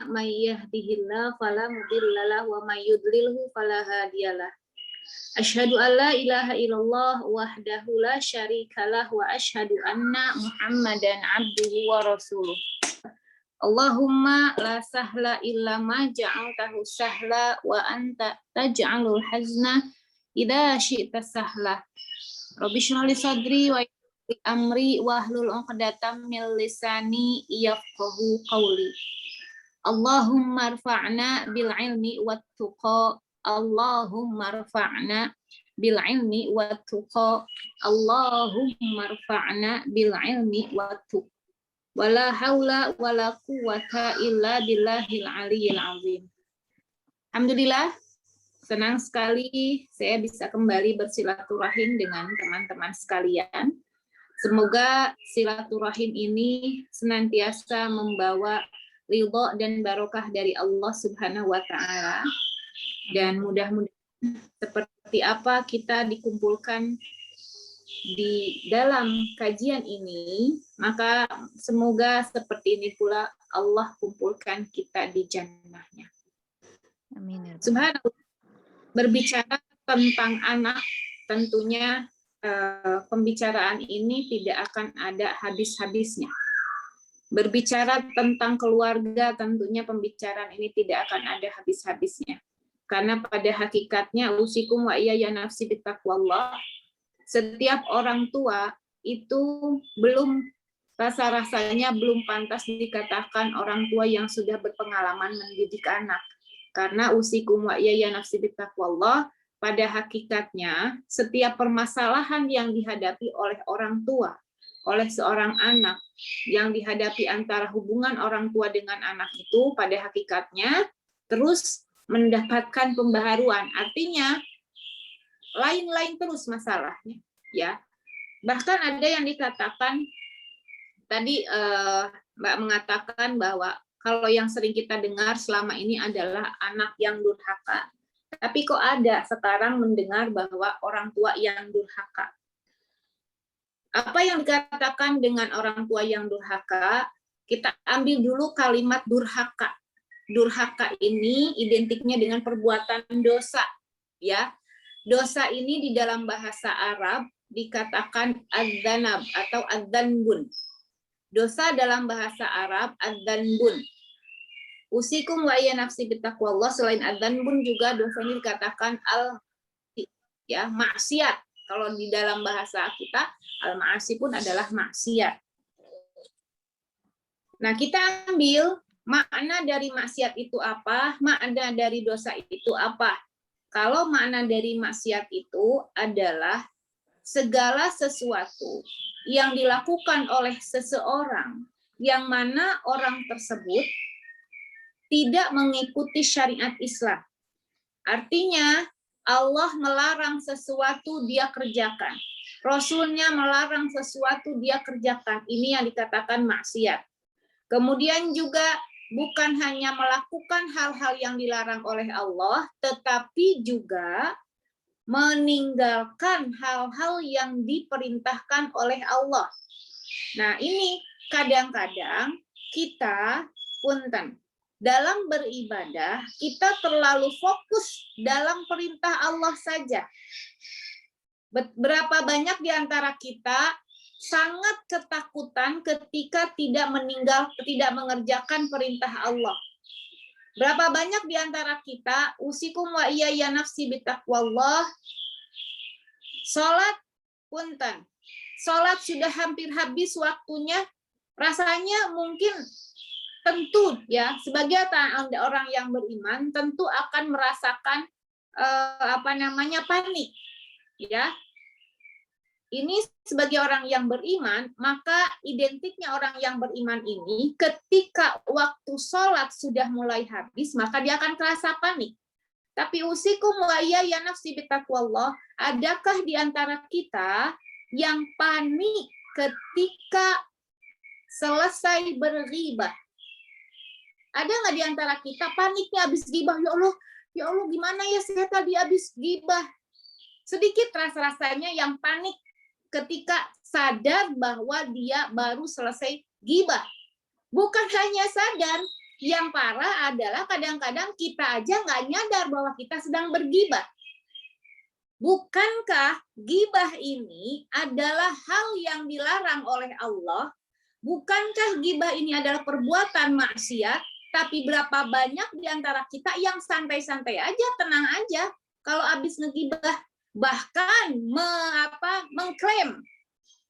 may yahdihillahu fala mudilla lahu wa may yudlilhu fala hadiyalah. Asyhadu an la ilaha illallah wahdahu la syarikalah wa asyhadu anna Muhammadan abduhu wa rasuluh. Allahumma la sahla illa ma ja'altahu sahla wa anta taj'alul hazna idza syi'ta sahla. Rabbi shrah li sadri wa yassir li amri wahlul 'uqdatam min lisani yafqahu qawli. Allahumma rfa'na bil ilmi wat tuqa. Allahumma rfa'na bil ilmi wat tuqa. Allahumma rfa'na bil ilmi wat tuqa. Wala haula wala quwwata illa billahil aliyyil azim. Alhamdulillah, senang sekali saya bisa kembali bersilaturahim dengan teman-teman sekalian. Semoga silaturahim ini senantiasa membawa ridho dan barokah dari Allah Subhanahu wa taala, dan mudah-mudahan seperti apa kita dikumpulkan di dalam kajian ini, maka semoga seperti ini pula Allah kumpulkan kita di jannahnya. Amin. Subhanallah. Berbicara tentang anak, tentunya pembicaraan ini tidak akan ada habis-habisnya. Berbicara tentang keluarga, tentunya pembicaraan ini tidak akan ada habis-habisnya. Karena pada hakikatnya, usikum wa iyaya nafsi bittaqwallah, setiap orang tua itu belum rasa-rasanya belum pantas dikatakan orang tua yang sudah berpengalaman mendidik anak. Karena usikum wa iyaya nafsi bittaqwallah, pada hakikatnya setiap permasalahan yang dihadapi oleh orang tua, oleh seorang anak, yang dihadapi antara hubungan orang tua dengan anak itu pada hakikatnya terus mendapatkan pembaharuan. Artinya lain-lain terus masalahnya, ya. Bahkan ada yang dikatakan tadi Mbak mengatakan bahwa kalau yang sering kita dengar selama ini adalah anak yang durhaka. Tapi kok ada sekarang mendengar bahwa orang tua yang durhaka. Apa yang dikatakan dengan orang tua yang durhaka? Kita ambil dulu kalimat durhaka. Durhaka ini identiknya dengan perbuatan dosa, ya. Dosa ini di dalam bahasa Arab dikatakan adzanab atau adzanbun. Dosa dalam bahasa Arab adzanbun. Usikum wa ya nafsi bittaqwallah, selain adzanbun juga dosa ini dikatakan ya maksiat. Kalau di dalam bahasa kita al-ma'asi pun adalah maksiat. Nah, kita ambil makna dari maksiat itu apa? Makna dari dosa itu apa? Kalau makna dari maksiat itu adalah segala sesuatu yang dilakukan oleh seseorang yang mana orang tersebut tidak mengikuti syariat Islam. Artinya Allah melarang sesuatu dia kerjakan. Rasulnya melarang sesuatu dia kerjakan. Ini yang dikatakan maksiat. Kemudian juga bukan hanya melakukan hal-hal yang dilarang oleh Allah, tetapi juga meninggalkan hal-hal yang diperintahkan oleh Allah. Nah, ini kadang-kadang kita punten dalam beribadah, kita terlalu fokus dalam perintah Allah saja. Berapa banyak di antara kita sangat ketakutan ketika tidak mengerjakan perintah Allah. Berapa banyak di antara kita, usikum wa iyaya nafsi bittaqwallah, sholat punten. Sholat sudah hampir habis waktunya, rasanya mungkin tentu ya sebagai orang yang beriman tentu akan merasakan panik ya. Ini sebagai orang yang beriman, maka identiknya orang yang beriman ini ketika waktu sholat sudah mulai habis maka dia akan terasa panik. Tapi usikum wa ya nafsi bittaqwallah, adakah di antara kita yang panik ketika selesai berghibah? Ada nggak di antara kita paniknya habis gibah? Ya Allah gimana ya saya tadi habis gibah? Sedikit rasa-rasanya yang panik ketika sadar bahwa dia baru selesai gibah. Bukan hanya sadar, Yang parah adalah kadang-kadang kita aja nggak nyadar bahwa kita sedang bergibah. Bukankah gibah ini adalah hal yang dilarang oleh Allah? Bukankah gibah ini adalah perbuatan maksiat? Tapi berapa banyak di antara kita yang santai-santai aja, tenang aja kalau habis ngegibah, bahkan mengklaim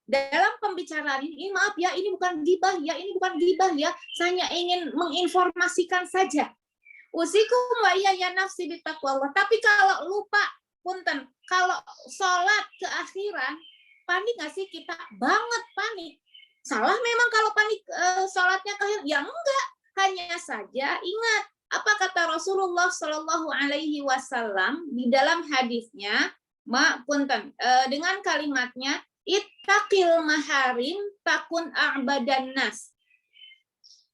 dalam pembicaraan ini, maaf ya, ini bukan gibah ya, ini bukan gibah ya, saya ingin menginformasikan saja. Usikum wa ya nafsi bitaqwallah. Tapi kalau lupa, punten, kalau sholat keakhiran, panik nggak sih kita? Banget panik. Salah memang kalau panik sholatnya keakhiran? Ya enggak, hanya saja ingat apa kata Rasulullah Shallallahu Alaihi Wasallam di dalam hadisnya, punten, dengan kalimatnya, ittaqil maharim takun a'badan nas.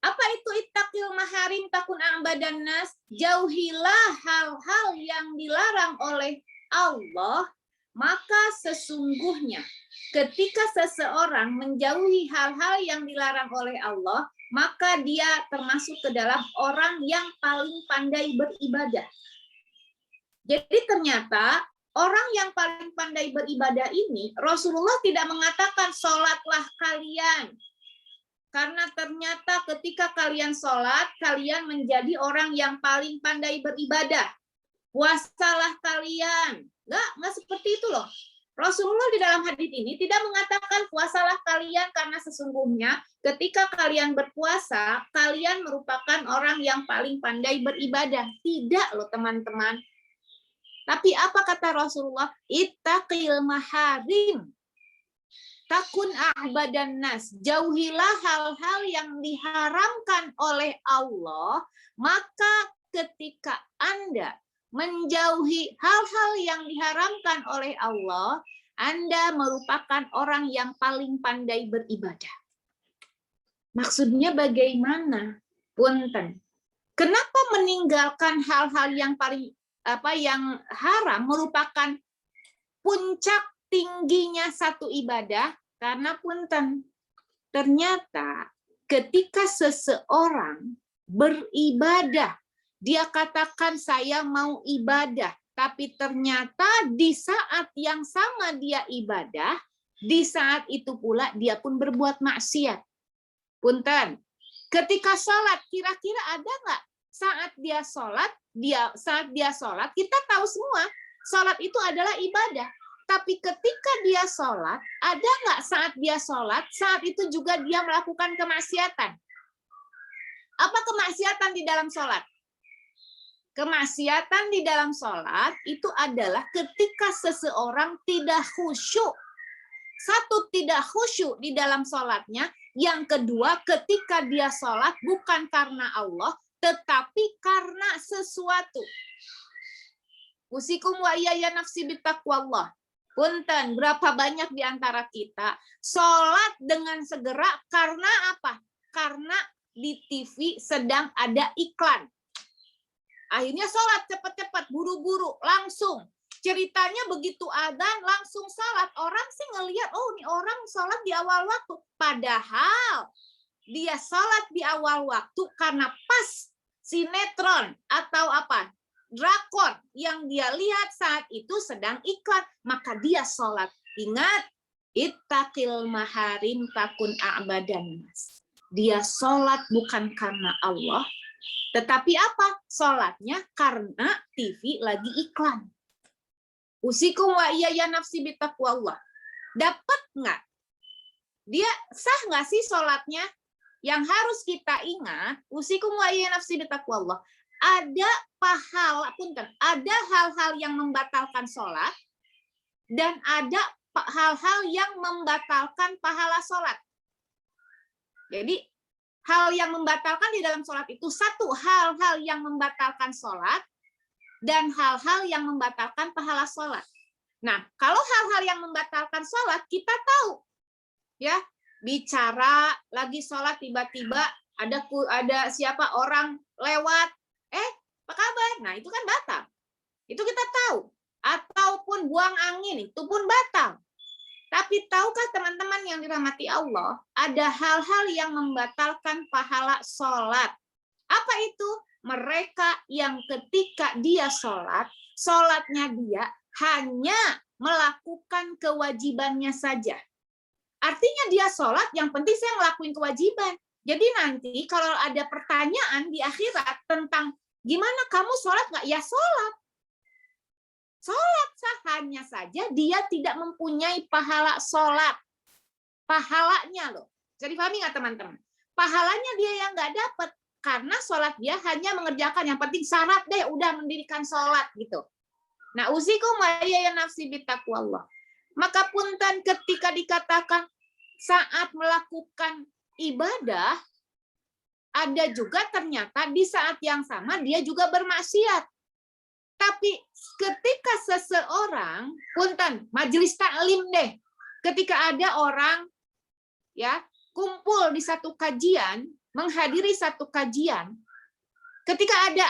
Apa itu ittaqil maharim takun a'badan nas? Jauhilah hal-hal yang dilarang oleh Allah, maka sesungguhnya ketika seseorang menjauhi hal-hal yang dilarang oleh Allah, maka dia termasuk ke dalam orang yang paling pandai beribadah. Jadi ternyata orang yang paling pandai beribadah ini, Rasulullah tidak mengatakan sholatlah kalian. Karena ternyata ketika kalian sholat, kalian menjadi orang yang paling pandai beribadah. Puasalah kalian. Nggak seperti itu loh. Rasulullah di dalam hadis ini tidak mengatakan puasalah kalian karena sesungguhnya ketika kalian berpuasa, kalian merupakan orang yang paling pandai beribadah. Tidak loh teman-teman. Tapi apa kata Rasulullah? Ittaqil maharim takun a'badan nas. Jauhilah hal-hal yang diharamkan oleh Allah, maka ketika Anda menjauhi hal-hal yang diharamkan oleh Allah, Anda merupakan orang yang paling pandai beribadah. Maksudnya bagaimana? Punten. Kenapa meninggalkan hal-hal yang paling yang haram merupakan puncak tingginya satu ibadah? Karena punten, ternyata ketika seseorang beribadah, dia katakan saya mau ibadah, tapi ternyata di saat yang sama dia ibadah, di saat itu pula dia pun berbuat maksiat. Punten, ketika sholat, kira-kira ada nggak saat dia sholat, kita tahu semua, sholat itu adalah ibadah. Tapi ketika dia sholat, ada nggak saat dia sholat, saat itu juga dia melakukan kemaksiatan? Apa kemaksiatan di dalam sholat? Kemaksiatan di dalam sholat itu adalah ketika seseorang tidak khusyuk. Satu, tidak khusyuk di dalam sholatnya. Yang kedua, ketika dia sholat bukan karena Allah, tetapi karena sesuatu. Usikum wa ya nafsi bitaqwallah. Punten, berapa banyak di antara kita sholat dengan segera karena apa? Karena di TV sedang ada iklan. Akhirnya sholat cepat-cepat, buru-buru, langsung. Ceritanya begitu adzan, langsung sholat. Orang sih ngelihat, oh ini orang sholat di awal waktu. Padahal dia sholat di awal waktu karena pas sinetron atau apa, drakor yang dia lihat saat itu sedang iklan. Maka dia sholat. Ingat, ittaqil maharim takun a'badan nas. Dia sholat bukan karena Allah, tetapi apa? Sholatnya karena TV lagi iklan. Usikum wa ya nafsi bitaqwallah. Dapat nggak? Dia sah nggak sih sholatnya? Yang harus kita ingat, usikum wa ya nafsi bitaqwallah. Ada pahala, punten, ada hal-hal yang membatalkan sholat dan ada hal-hal yang membatalkan pahala sholat. Jadi hal yang membatalkan di dalam sholat itu satu, hal-hal yang membatalkan sholat dan hal-hal yang membatalkan pahala sholat. Nah, kalau hal-hal yang membatalkan sholat kita tahu, ya, bicara lagi sholat tiba-tiba ada siapa orang lewat, apa kabar? Nah, itu kan batal. Itu kita tahu. Ataupun buang angin itu pun batal. Tapi tahukah teman-teman yang dirahmati Allah, ada hal-hal yang membatalkan pahala sholat. Apa itu? Mereka yang ketika dia sholat, sholatnya dia hanya melakukan kewajibannya saja. Artinya dia sholat, yang penting saya ngelakuin kewajiban. Jadi nanti kalau ada pertanyaan di akhirat tentang gimana kamu sholat nggak? Ya sholat. Sholat hanya saja dia tidak mempunyai pahala sholat. Pahalanya loh. Jadi pahami nggak teman-teman? Pahalanya dia yang nggak dapat. Karena sholat dia hanya mengerjakan yang penting syarat deh, udah mendirikan sholat gitu. Nah, usikum wa ya nafsi bitaqwallah. Maka punten ketika dikatakan saat melakukan ibadah, ada juga ternyata di saat yang sama dia juga bermaksiat. Tapi ketika seseorang, punten, majelis taklim deh, ketika ada orang ya kumpul di satu kajian, menghadiri satu kajian, ketika ada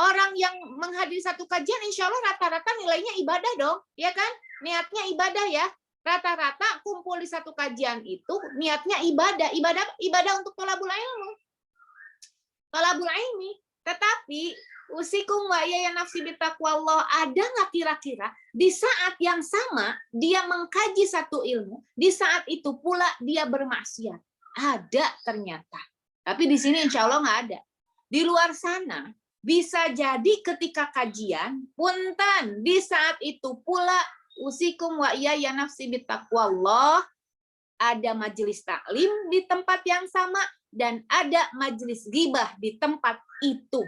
orang yang menghadiri satu kajian, insya Allah rata-rata nilainya ibadah dong, ya kan? Niatnya ibadah ya. Rata-rata kumpul di satu kajian itu niatnya ibadah untuk thalabul ilmu. Thalabul ilmi. Tetapi usikum wa ya nafsi bitaqwallah, ada nggak kira-kira di saat yang sama dia mengkaji satu ilmu, di saat itu pula dia bermaksiat? Ada ternyata. Tapi di sini insya Allah nggak ada. Di luar sana bisa jadi ketika kajian, punten di saat itu pula usikum wa ya nafsi bitaqwallah, ada majelis taklim di tempat yang sama dan ada majelis ghibah di tempat itu.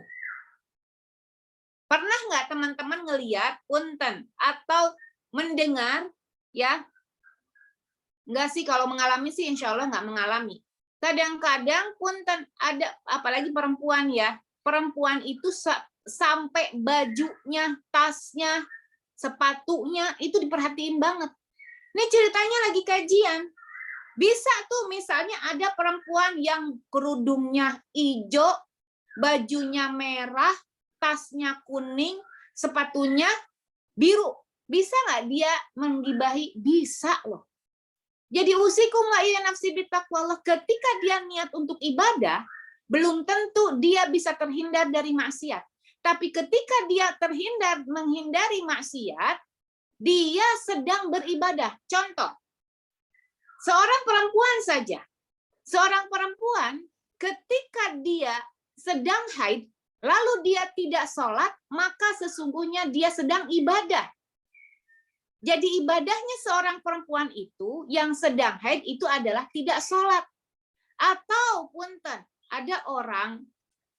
Pernah nggak teman-teman ngelihat punten atau mendengar ya? Enggak sih, kalau mengalami sih insya Allah nggak mengalami. Kadang-kadang punten ada, apalagi perempuan ya, perempuan itu sampai bajunya, tasnya, sepatunya itu diperhatiin banget. Ini ceritanya lagi kajian. Bisa tuh misalnya ada perempuan yang kerudungnya hijau, bajunya merah, tasnya kuning, sepatunya biru. Bisa nggak dia menggibahi? Bisa loh. Jadi usikum wa ya nafsi bitaqwallah, ketika dia niat untuk ibadah, belum tentu dia bisa terhindar dari maksiat. Tapi ketika dia menghindari maksiat, dia sedang beribadah. Contoh, seorang perempuan saja. Seorang perempuan ketika dia sedang haid, lalu dia tidak sholat, maka sesungguhnya dia sedang ibadah. Jadi ibadahnya seorang perempuan itu yang sedang haid itu adalah tidak sholat. Atau punten, ada orang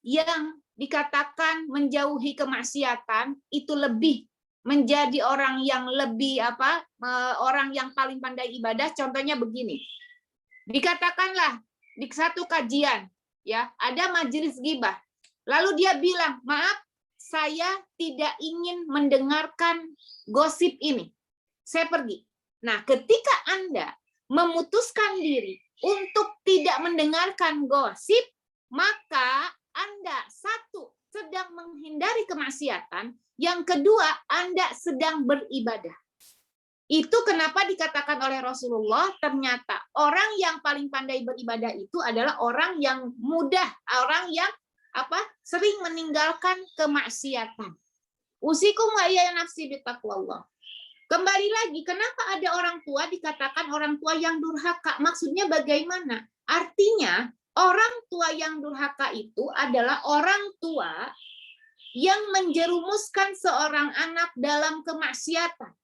yang dikatakan menjauhi kemaksiatan itu lebih menjadi orang yang lebih orang yang paling pandai ibadah. Contohnya begini, dikatakanlah di satu kajian ya ada majelis ghibah, lalu dia bilang, maaf saya tidak ingin mendengarkan gosip ini, saya pergi. Nah, ketika Anda memutuskan diri untuk tidak mendengarkan gosip, maka Anda satu sedang menghindari kemaksiatan, yang kedua Anda sedang beribadah. Itu kenapa dikatakan oleh Rasulullah, ternyata orang yang paling pandai beribadah itu adalah orang yang mudah, orang yang sering meninggalkan kemaksiatan. Usikum wa ya nafsi bitaqwallah. Kembali lagi, kenapa ada orang tua dikatakan orang tua yang durhaka? Maksudnya bagaimana? Artinya, orang tua yang durhaka itu adalah orang tua yang menjerumuskan seorang anak dalam kemaksiatan.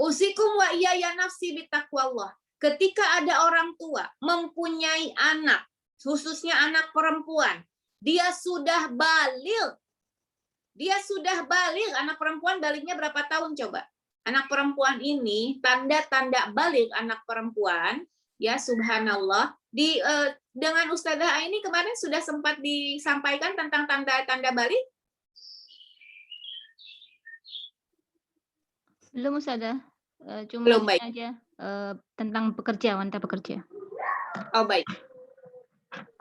Usikum wa ya nafsi bitaqwallah. Ketika ada orang tua mempunyai anak, khususnya anak perempuan, dia sudah baligh. Dia sudah baligh, anak perempuan baliknya berapa tahun coba? Anak perempuan ini tanda-tanda baligh anak perempuan, ya subhanallah. Dengan Ustazah Aini kemarin sudah sempat disampaikan tentang tanda-tanda baligh? Belum Ustazah. Cuma Belum, baik. aja tentang wanita bekerja. Oh baik.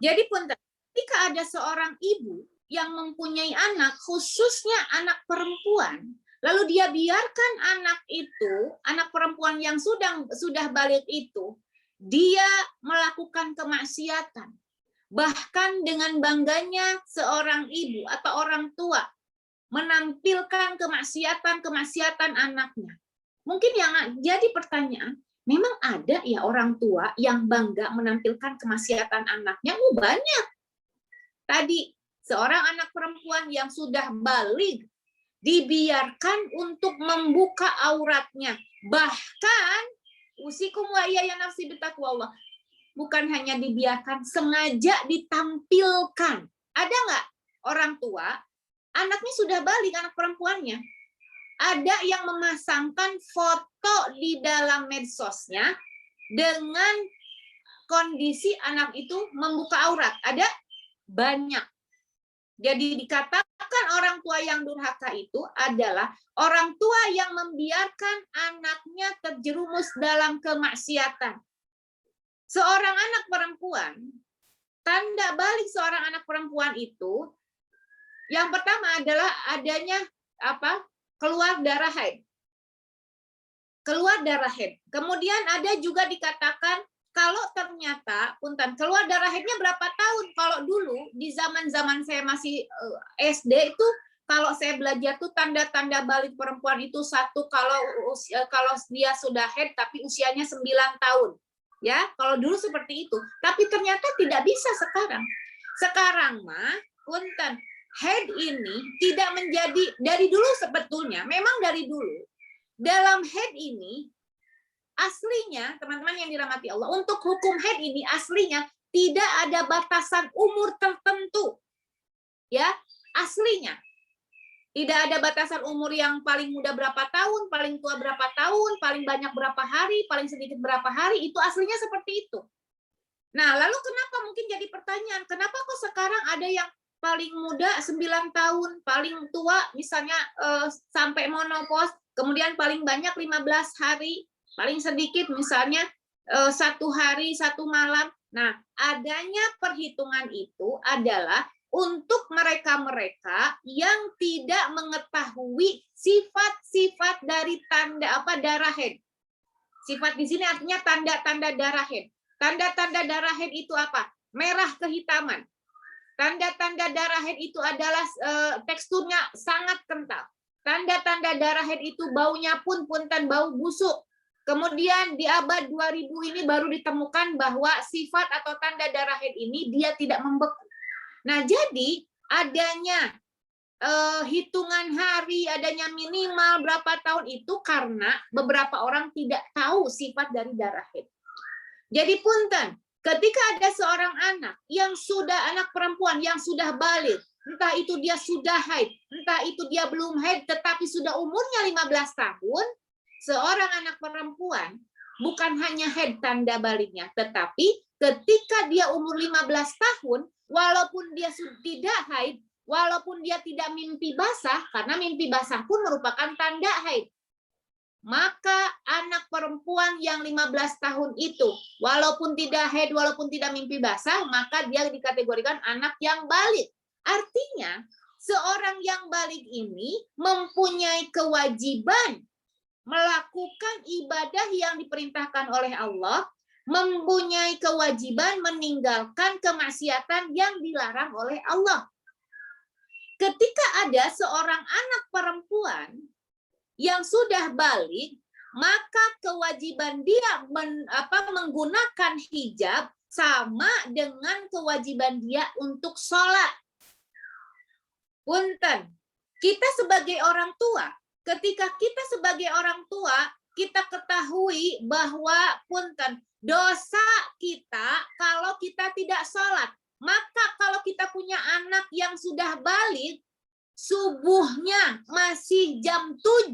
Jadi punten, ketika ada seorang ibu yang mempunyai anak, khususnya anak perempuan, lalu dia biarkan anak itu, anak perempuan yang sudah baligh itu, dia melakukan kemaksiatan, Bahkan dengan bangganya seorang ibu atau orang tua menampilkan kemaksiatan anaknya. Mungkin yang jadi pertanyaan, memang ada ya orang tua yang bangga menampilkan kemaksiatan anaknya? Banyak. Tadi, seorang anak perempuan yang sudah balik dibiarkan untuk membuka auratnya. Bahkan, usikum wa iyaya nafsi bitaqwallah. Bukan hanya dibiarkan, sengaja ditampilkan. Ada nggak orang tua, anaknya sudah balik, anak perempuannya, ada yang memasangkan foto di dalam medsosnya dengan kondisi anak itu membuka aurat? Ada? Banyak. Jadi dikatakan orang tua yang durhaka itu adalah orang tua yang membiarkan anaknya terjerumus dalam kemaksiatan. Seorang anak perempuan, tanda balik seorang anak perempuan itu, yang pertama adalah adanya keluar darah haid. Keluar darah haid. Kemudian ada juga dikatakan kalau ternyata keluar darah haidnya berapa tahun? Kalau dulu di zaman-zaman saya masih SD itu, kalau saya belajar tuh tanda-tanda balik perempuan itu satu, kalau dia sudah haid tapi usianya 9 tahun. Ya, kalau dulu seperti itu. Tapi ternyata tidak bisa sekarang. Sekarang mah haid ini tidak menjadi dari dulu sebetulnya, memang dari dulu. Dalam haid ini aslinya, teman-teman yang dirahmati Allah, untuk hukum haid ini aslinya tidak ada batasan umur tertentu. Ya, aslinya. Tidak ada batasan umur yang paling muda berapa tahun, paling tua berapa tahun, paling banyak berapa hari, paling sedikit berapa hari, itu aslinya seperti itu. Nah, lalu kenapa mungkin jadi pertanyaan, kenapa kok sekarang ada yang paling muda 9 tahun, paling tua misalnya sampai menopause, kemudian paling banyak 15 hari, paling sedikit misalnya 1 hari, 1 malam. Nah, adanya perhitungan itu adalah untuk mereka-mereka yang tidak mengetahui sifat-sifat dari tanda darah haid. Sifat di sini artinya tanda-tanda darah haid. Tanda-tanda darah haid itu apa? Merah kehitaman. Tanda-tanda darah haid itu adalah teksturnya sangat kental. Tanda-tanda darah haid itu baunya pun bau busuk. Kemudian di abad 2000 ini baru ditemukan bahwa sifat atau tanda darah haid ini dia tidak membeku. Nah, jadi adanya hitungan hari, adanya minimal berapa tahun itu karena beberapa orang tidak tahu sifat dari darah haid. Jadi ketika ada seorang anak yang sudah, anak perempuan yang sudah balik, entah itu dia sudah haid, entah itu dia belum haid, tetapi sudah umurnya 15 tahun, seorang anak perempuan bukan hanya haid tanda baliknya, tetapi ketika dia umur 15 tahun, walaupun dia sudah tidak haid, walaupun dia tidak mimpi basah, karena mimpi basah pun merupakan tanda haid, maka anak perempuan yang 15 tahun itu, walaupun tidak haid, walaupun tidak mimpi basah, maka dia dikategorikan anak yang balik. Artinya, seorang yang balik ini mempunyai kewajiban melakukan ibadah yang diperintahkan oleh Allah, mempunyai kewajiban meninggalkan kemaksiatan yang dilarang oleh Allah. Ketika ada seorang anak perempuan yang sudah balik, maka kewajiban dia menggunakan hijab sama dengan kewajiban dia untuk sholat. Punten, kita sebagai orang tua, ketika kita sebagai orang tua, kita ketahui bahwa dosa kita kalau kita tidak sholat. Maka kalau kita punya anak yang sudah balik, subuhnya masih jam 7,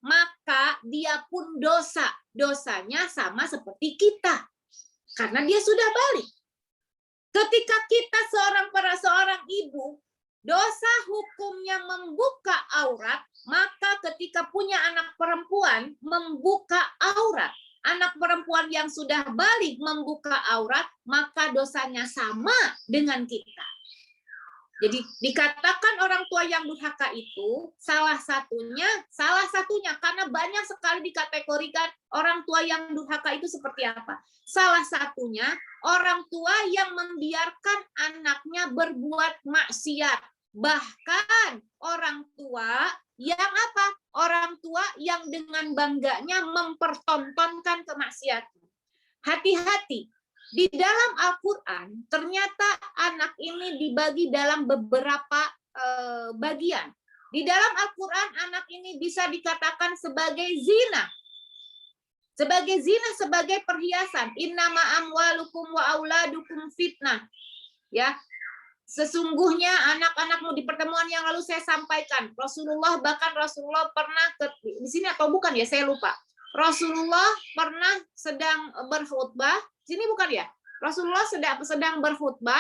maka dia pun dosa. Dosanya sama seperti kita. Karena dia sudah balik. Ketika kita seorang ibu, dosa hukumnya membuka aurat, maka ketika punya anak perempuan membuka aurat, anak perempuan yang sudah balik membuka aurat, maka dosanya sama dengan kita. Jadi dikatakan orang tua yang durhaka itu salah satunya karena banyak sekali dikategorikan orang tua yang durhaka itu seperti apa. Salah satunya orang tua yang membiarkan anaknya berbuat maksiat. Bahkan orang tua yang apa? Orang tua yang dengan bangganya mempertontonkan kemaksiatan. Hati-hati. Di dalam Al-Quran, ternyata anak ini dibagi dalam beberapa bagian. Di dalam Al-Quran, anak ini bisa dikatakan sebagai zina. Sebagai zina, sebagai perhiasan. Innama amwalukum wa auladukum fitnah. Ya, sesungguhnya anak-anakmu di pertemuan yang lalu saya sampaikan. Rasulullah pernah di sini atau bukan ya, saya lupa. Rasulullah pernah sedang berkhutbah. Sini bukan ya? Rasulullah sedang berkhutbah.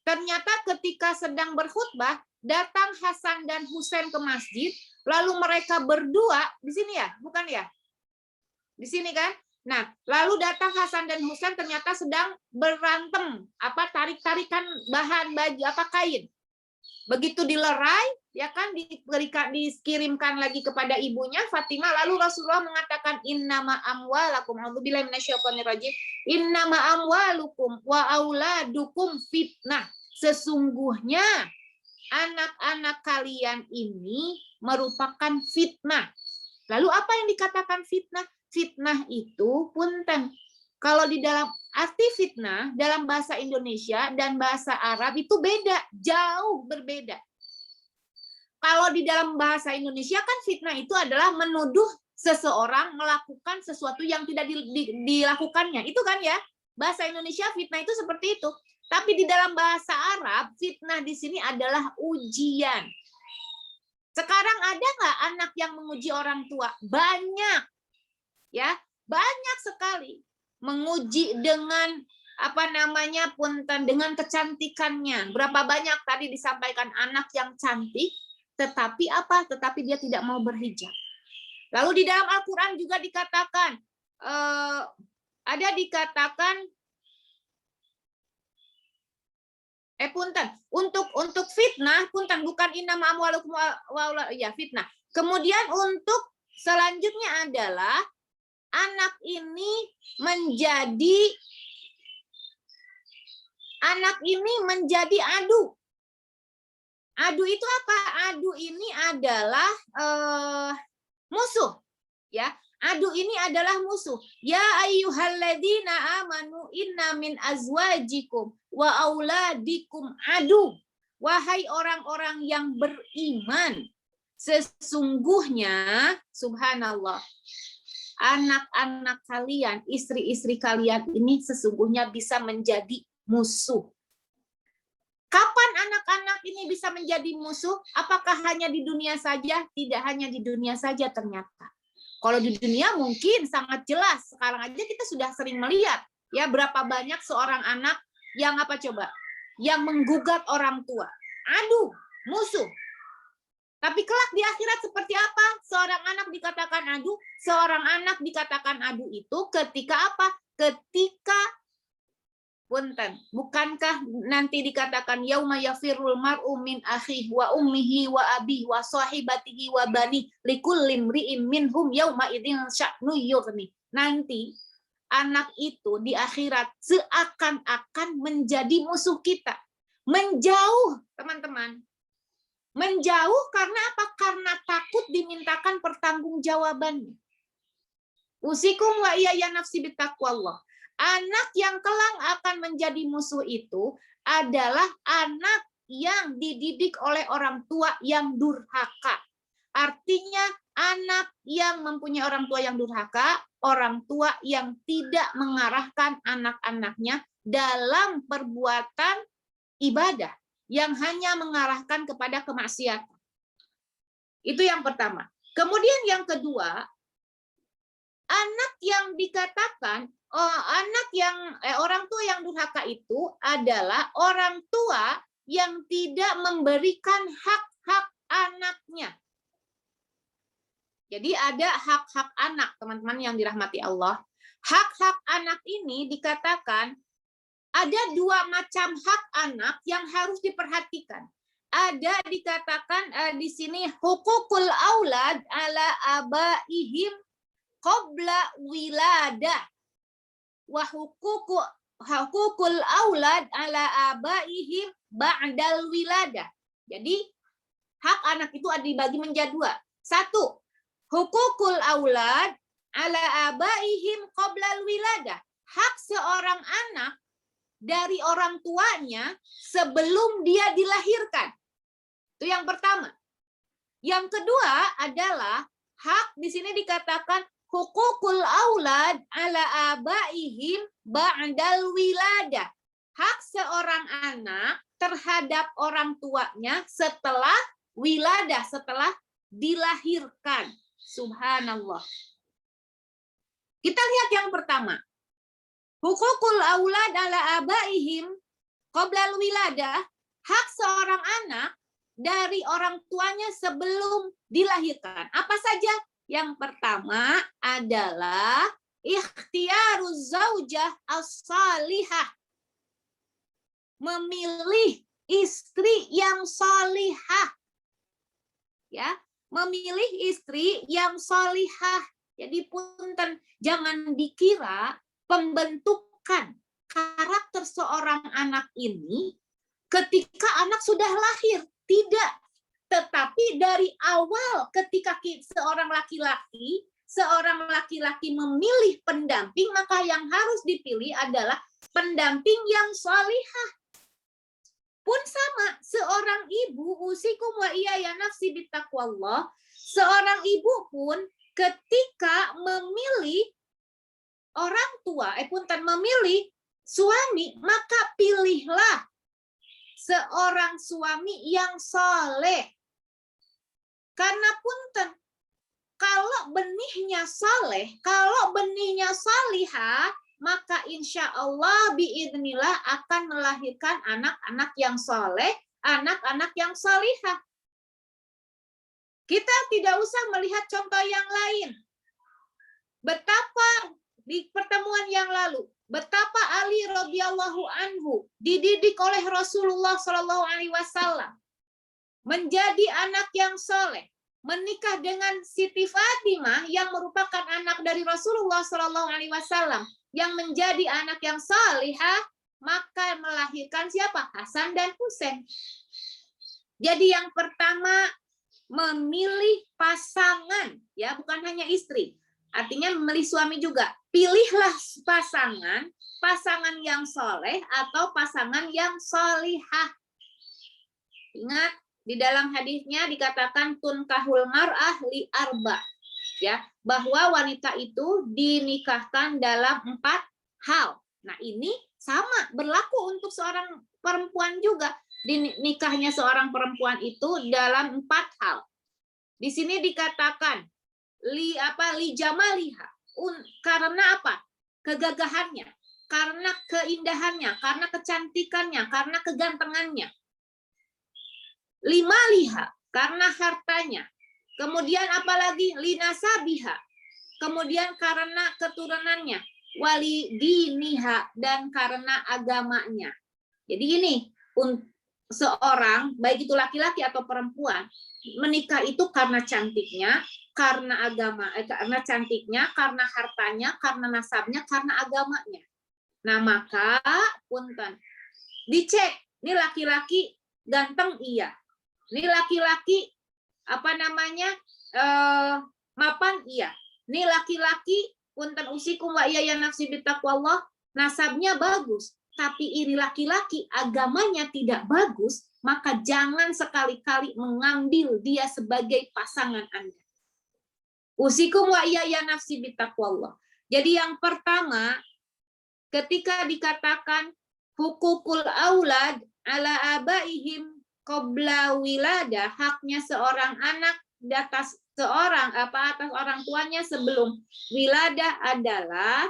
Ternyata ketika sedang berkhutbah, datang Hasan dan Husain ke masjid, lalu mereka berdua di sini ya, bukan ya? Di sini kan? Nah, lalu datang Hasan dan Husain ternyata sedang berantem, tarik-tarikan bahan baju kain. Begitu dilerai, ya kan, dikirimkan lagi kepada ibunya Fatimah, lalu Rasulullah mengatakan innama amwalakum a'udzubillahi minasyaitonir rajim innama amwalukum wa auladukum fitnah. Sesungguhnya anak-anak kalian ini merupakan fitnah. Lalu apa yang dikatakan fitnah? Fitnah itu punten. Kalau di dalam arti fitnah dalam bahasa Indonesia dan bahasa Arab itu beda, jauh berbeda. Kalau di dalam bahasa Indonesia kan fitnah itu adalah menuduh seseorang melakukan sesuatu yang tidak dilakukannya. Itu kan ya, bahasa Indonesia fitnah itu seperti itu. Tapi di dalam bahasa Arab, fitnah di sini adalah ujian. Sekarang ada nggak anak yang menguji orang tua? Banyak. Ya, banyak sekali. Menguji dengan dengan kecantikannya. Berapa banyak tadi disampaikan anak yang cantik, tetapi dia tidak mau berhijab. Lalu di dalam Al-Quran juga dikatakan, untuk fitnah, bukan innama amwalukum fitnah. Kemudian untuk selanjutnya adalah anak ini menjadi adu. Adu itu apa? Adu ini adalah musuh, ya. Adu ini adalah musuh. Ya ayyuhalladzina amanu inna min azwajikum wa auladikum adu. Wahai orang-orang yang beriman, sesungguhnya subhanallah, anak-anak kalian, istri-istri kalian ini sesungguhnya bisa menjadi musuh. Kapan anak-anak ini bisa menjadi musuh? Apakah hanya di dunia saja? Tidak hanya di dunia saja ternyata. Kalau di dunia mungkin sangat jelas. Sekarang aja kita sudah sering melihat ya berapa banyak seorang anak yang yang menggugat orang tua. Aduh, musuh. Tapi kelak di akhirat seperti apa? Seorang anak dikatakan adu, seorang anak dikatakan adu itu ketika apa? Ketika bukankah nanti dikatakan yauma yafirul mar'u min akhihi wa ummihi wa abihi wa sahibatihi wa bani likulli imri'in minhum yauma idzin sya'nu yughni. Nanti anak itu di akhirat seakan-akan menjadi musuh kita. Menjauh, teman-teman. Menjauh karena apa? Karena takut dimintakan pertanggungjawabannya. Usikum wa iyaya nafsi bittaqwallah. Anak yang kelak akan menjadi musuh itu adalah anak yang dididik oleh orang tua yang durhaka. Artinya anak yang mempunyai orang tua yang durhaka, orang tua yang tidak mengarahkan anak-anaknya dalam perbuatan ibadah, yang hanya mengarahkan kepada kemaksiatan. Itu yang pertama. Kemudian yang kedua, anak yang dikatakan orang tua yang durhaka itu adalah orang tua yang tidak memberikan hak-hak anaknya. Jadi ada hak-hak anak, teman-teman yang dirahmati Allah. Hak-hak anak ini dikatakan ada dua macam hak anak yang harus diperhatikan. ada dikatakan di sini hukukul aulad ala abaihim qabla wiladah wa hukukul aulad ala abaihim ba'dal wiladah. Jadi hak anak itu ada dibagi menjadi dua. Satu, hukukul aulad ala abaihim qabla wiladah. Hak seorang anak dari orang tuanya sebelum dia dilahirkan. Itu yang pertama. Yang kedua adalah hak di sini dikatakan hukukul aulad ala abaihim ba'dal wiladah. Hak seorang anak terhadap orang tuanya setelah wiladah, setelah dilahirkan. Subhanallah. Kita lihat yang pertama. Hukukul aulad ala abaihim qoblal wiladah, hak seorang anak dari orang tuanya sebelum dilahirkan. Apa saja? Yang pertama adalah ikhtiyaruz zaujah as-salihah. Memilih istri yang salihah. Ya, memilih istri yang salihah. Jadi punten, jangan dikira pembentukan karakter seorang anak ini ketika anak sudah lahir. Tidak. Tetapi dari awal ketika seorang laki-laki memilih pendamping, maka yang harus dipilih adalah pendamping yang salihah. Pun sama, seorang ibu, usikum wa iyaya nafsi bittaqwallah, seorang ibu pun ketika memilih orang tua, memilih suami, maka pilihlah seorang suami yang soleh. Karena punten, kalau benihnya soleh, kalau benihnya salihah, maka insya Allah biidznillah akan melahirkan anak-anak yang soleh, anak-anak yang salihah. Kita tidak usah melihat contoh yang lain. Betapa di pertemuan yang lalu, betapa Ali radhiyallahu anhu dididik oleh Rasulullah Shallallahu Alaihi Wasallam menjadi anak yang soleh, menikah dengan Siti Fatimah yang merupakan anak dari Rasulullah Shallallahu Alaihi Wasallam yang menjadi anak yang salihah, maka melahirkan siapa? Hasan dan Husain. Jadi yang pertama memilih pasangan, ya bukan hanya istri. Artinya memilih suami juga. Pilihlah pasangan yang soleh atau pasangan yang solihah. Ingat, di dalam hadisnya dikatakan tunkahul mar'ah li arba. Ya, bahwa wanita itu dinikahkan dalam 4 hal. Nah, ini sama berlaku untuk seorang perempuan juga. Nikahnya seorang perempuan itu dalam 4 hal. Di sini dikatakan li jamaliha, karena apa? Kegagahannya, karena keindahannya, karena kecantikannya, karena kegantengannya. Limaliha, karena hartanya. Kemudian apalagi linasabiha, kemudian karena keturunannya, walidiniha, dan karena agamanya. Jadi ini seorang, baik itu laki-laki atau perempuan, menikah itu karena cantiknya, karena karena cantiknya, karena hartanya, karena nasabnya, karena agamanya. Nah, maka punten dicek, ini laki-laki ganteng iya, ini laki-laki mapan iya, ini laki-laki punten usikum wa iyaya nafsi bittaqwallah, nasabnya bagus, tapi ini laki-laki agamanya tidak bagus, maka jangan sekali-kali mengambil dia sebagai pasangan Anda. Usikum wa iyaya nafsi bittaqwallah. Jadi yang pertama, ketika dikatakan hukukul aulad ala abaihim qabla wiladah, haknya seorang anak atas orang tuanya sebelum wiladah adalah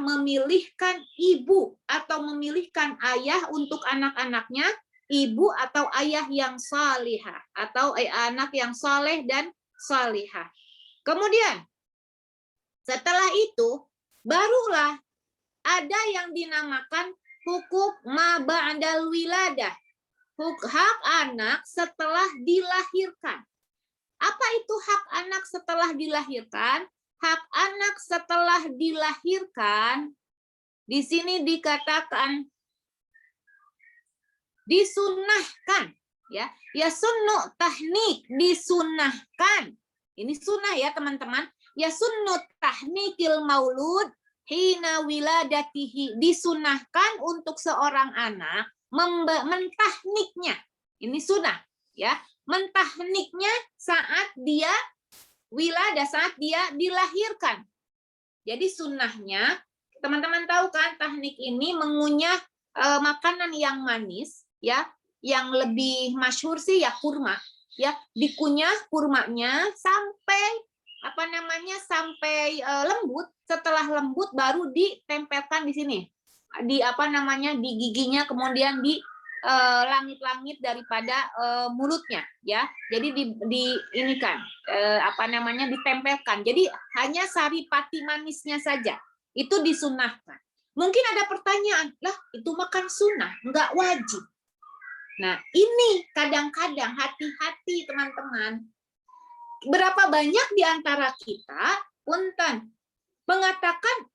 memilihkan ibu atau memilihkan ayah untuk anak-anaknya, ibu atau ayah yang salihah atau anak yang saleh dan salihah. Kemudian setelah itu barulah ada yang dinamakan hukum ma ba'dal wiladah. hak anak setelah dilahirkan. Apa itu hak anak setelah dilahirkan? Hak anak setelah dilahirkan di sini dikatakan disunahkan, ya. Ya sunnu tahnik, disunahkan. Ini sunnah ya teman-teman. Ya sunnu tahnikil maulud hina wiladatihi, disunahkan untuk seorang anak mentahniknya. Ini sunnah, ya. Mentahniknya saat dia wiladah, saat dia dilahirkan. Jadi sunnahnya, teman-teman tahu kan, tahnik ini mengunyah makanan yang manis, ya, yang lebih masyhur sih ya kurma, ya, dikunyah kurmanya sampai sampai lembut. Setelah lembut baru ditempelkan di sini, di di giginya, kemudian di langit-langit daripada mulutnya, ya. Jadi ditempelkan. Jadi hanya saripati manisnya saja itu disunahkan. Mungkin ada pertanyaan, lah itu makan sunnah, nggak wajib. Nah ini kadang-kadang hati-hati teman-teman. Berapa banyak di antara kita punten mengatakan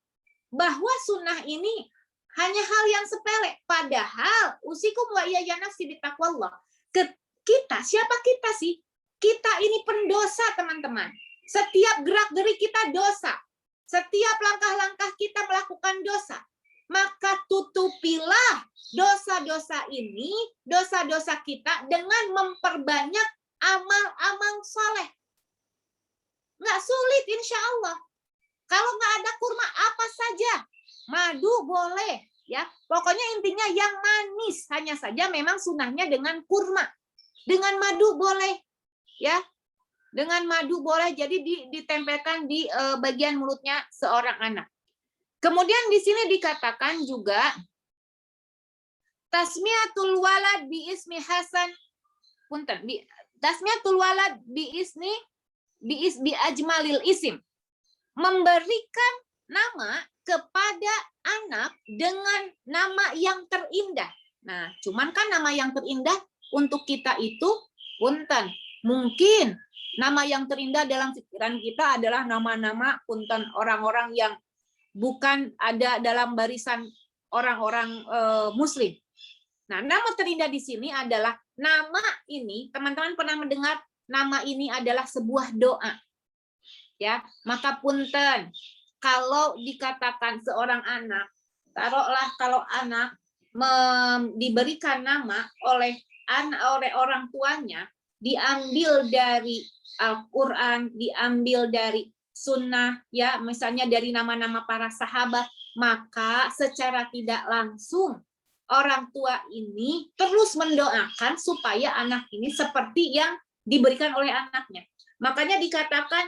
bahwa sunnah ini hanya hal yang sepele, padahal usikum wa iyaya nafsi bitaqwallah. Kita, siapa kita sih? Kita ini pendosa, teman-teman. Setiap gerak-gerik kita dosa. Setiap langkah-langkah kita melakukan dosa. Maka tutupilah dosa-dosa ini, dosa-dosa kita dengan memperbanyak amal-amal soleh. Nggak sulit, insya Allah. Kalau nggak ada kurma, apa saja. Madu boleh, ya. Pokoknya intinya yang manis, hanya saja memang sunahnya dengan kurma. Dengan madu boleh, ya. Dengan madu boleh, jadi ditempelkan di bagian mulutnya seorang anak. Kemudian di sini dikatakan juga tasmiyatul walad bi ismi Hasan. Punten, tasmiyatul walad bi ajmalil isim. Memberikan nama kepada anak dengan nama yang terindah. Nah, cuman kan nama yang terindah untuk kita itu punten. Mungkin nama yang terindah dalam pikiran kita adalah nama-nama punten orang-orang yang bukan ada dalam barisan orang-orang muslim. Nah, nama terindah di sini adalah nama ini, teman-teman pernah mendengar nama ini adalah sebuah doa. Ya, maka punten, kalau dikatakan seorang anak, taruhlah kalau anak diberikan nama oleh orang tuanya, diambil dari Al-Quran, diambil dari sunnah, ya, misalnya dari nama-nama para sahabat, maka secara tidak langsung orang tua ini terus mendoakan supaya anak ini seperti yang diberikan oleh anaknya. Makanya dikatakan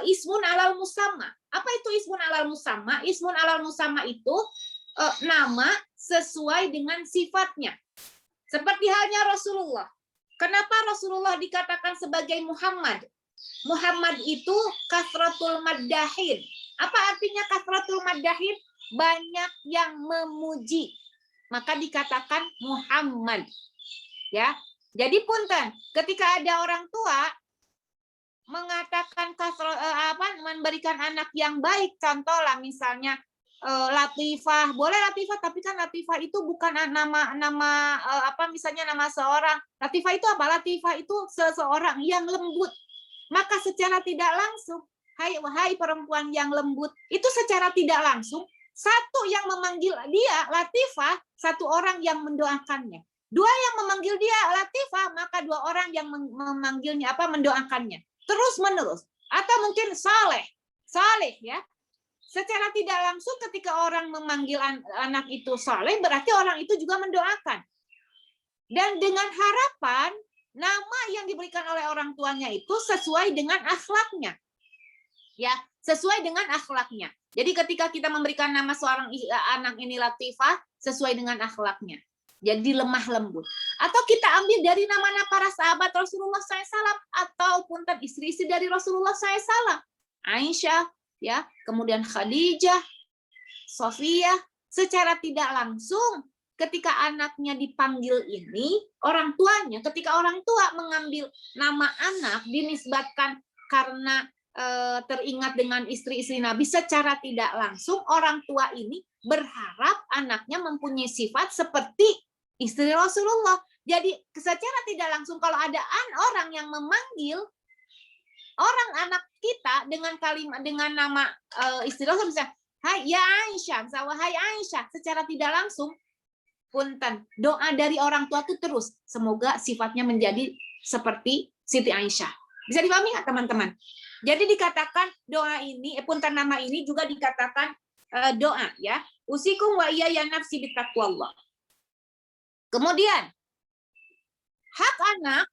ismun alal musamma. Apa itu ismun alal musamma? Ismun alal musamma itu nama sesuai dengan sifatnya. Seperti halnya Rasulullah. Kenapa Rasulullah dikatakan sebagai Muhammad? Muhammad itu kasratul maddahin. Apa artinya kasratul maddahin? Banyak yang memuji. Maka dikatakan Muhammad. Ya. Jadi punten, ketika ada orang tua mengatakan memberikan anak yang baik, contohlah misalnya Latifah, boleh Latifah, tapi kan Latifah itu bukan misalnya nama seorang. Latifah itu apa? Latifah itu seseorang yang lembut. Maka secara tidak langsung, hai perempuan yang lembut, itu secara tidak langsung satu yang memanggil dia Latifah, satu orang yang mendoakannya. Dua yang memanggil dia Latifah, maka dua orang yang memanggilnya mendoakannya. Terus menerus. Atau mungkin Saleh, ya. Secara tidak langsung ketika orang memanggil anak itu saleh, berarti orang itu juga mendoakan. Dan dengan harapan nama yang diberikan oleh orang tuanya itu sesuai dengan akhlaknya. Ya, sesuai dengan akhlaknya. Jadi ketika kita memberikan nama seorang anak ini Latifah, sesuai dengan akhlaknya. Jadi lemah lembut. Atau kita ambil dari nama-nama para sahabat Rasulullah SAW, ataupun istri-istri dari Rasulullah SAW. Aisyah, ya, kemudian Khadijah, Sofia, secara tidak langsung ketika anaknya dipanggil ini, orang tuanya, ketika orang tua mengambil nama anak dinisbatkan karena teringat dengan istri-istri Nabi secara tidak langsung, orang tua ini berharap anaknya mempunyai sifat seperti istri Rasulullah. Jadi secara tidak langsung kalau ada orang yang memanggil orang anak kita dengan kalimat dengan nama istri Rasul, misalnya, hai ya Aisyah, wahai Aisyah, secara tidak langsung, punten, doa dari orang tua itu terus, semoga sifatnya menjadi seperti Siti Aisyah. Bisa dipahami nggak teman-teman? Jadi dikatakan doa ini, punten nama ini juga dikatakan doa ya. Usikum wa iya ya nafsi bitaqwallah. Kemudian hak anak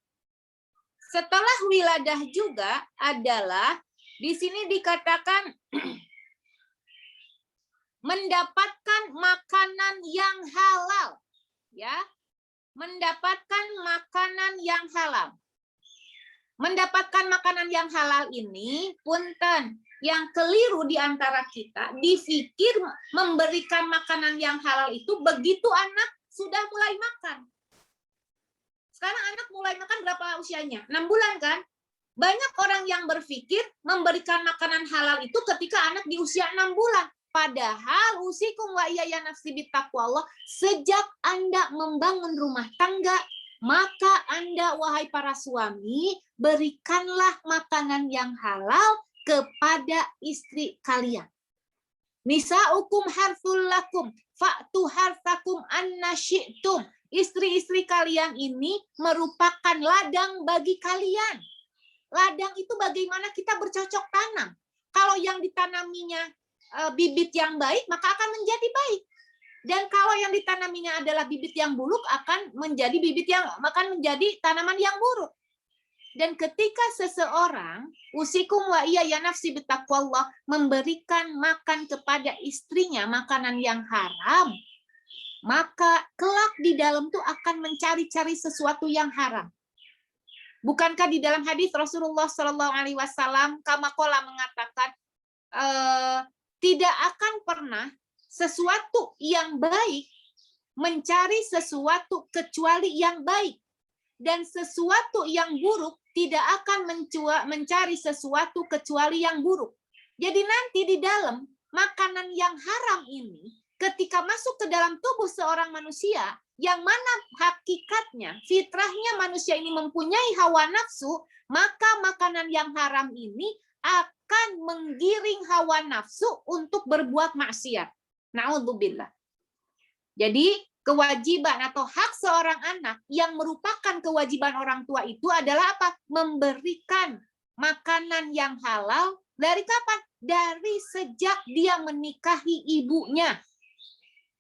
setelah wiladah juga adalah di sini dikatakan mendapatkan makanan yang halal, ya, mendapatkan makanan yang halal. Mendapatkan makanan yang halal ini, punten, yang keliru di antara kita, dipikir memberikan makanan yang halal itu begitu anak sudah mulai makan. Sekarang anak mulai makan berapa usianya? 6 bulan kan? Banyak orang yang berpikir memberikan makanan halal itu ketika anak di usia 6 bulan. Padahal usikum wa iya nafsi bittaqwallah, sejak Anda membangun rumah tangga, maka Anda, wahai para suami, berikanlah makanan yang halal kepada istri kalian. Nisa'ukum harthul lakum, fa'tu harthakum anna syi'tum. Istri-istri kalian ini merupakan ladang bagi kalian. Ladang itu bagaimana kita bercocok tanam. Kalau yang ditanaminya bibit yang baik, maka akan menjadi baik. Dan kalau yang ditanaminya adalah bibit yang buruk, akan menjadi tanaman yang buruk. Dan ketika seseorang usikum wa iya ya nafsi bittaqwallah memberikan makan kepada istrinya makanan yang haram, maka kelak di dalam itu akan mencari-cari sesuatu yang haram. Bukankah di dalam hadis Rasulullah Shallallahu Alaihi Wasallam kamakola mengatakan tidak akan pernah sesuatu yang baik mencari sesuatu kecuali yang baik, dan sesuatu yang buruk tidak akan mencari sesuatu kecuali yang buruk. Jadi nanti di dalam makanan yang haram ini, ketika masuk ke dalam tubuh seorang manusia, yang mana hakikatnya, fitrahnya manusia ini mempunyai hawa nafsu, maka makanan yang haram ini akan menggiring hawa nafsu untuk berbuat maksiat. Na'udzubillah. Jadi kewajiban atau hak seorang anak yang merupakan kewajiban orang tua itu adalah apa? Memberikan makanan yang halal dari kapan? Dari sejak dia menikahi ibunya.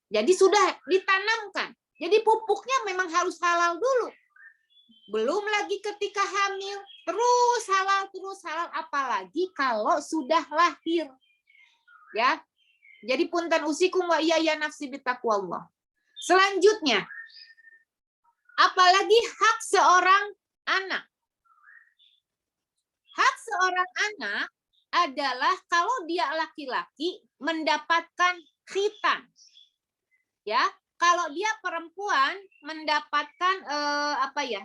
Jadi sudah ditanamkan. Jadi pupuknya memang harus halal dulu. Belum lagi ketika hamil, terus halal, apalagi kalau sudah lahir. Ya. Jadi punten usikum wa iya ya nafsi bittaqwallah. Selanjutnya, apalagi hak seorang anak. Hak seorang anak adalah kalau dia laki-laki mendapatkan khitan. Ya, kalau dia perempuan mendapatkan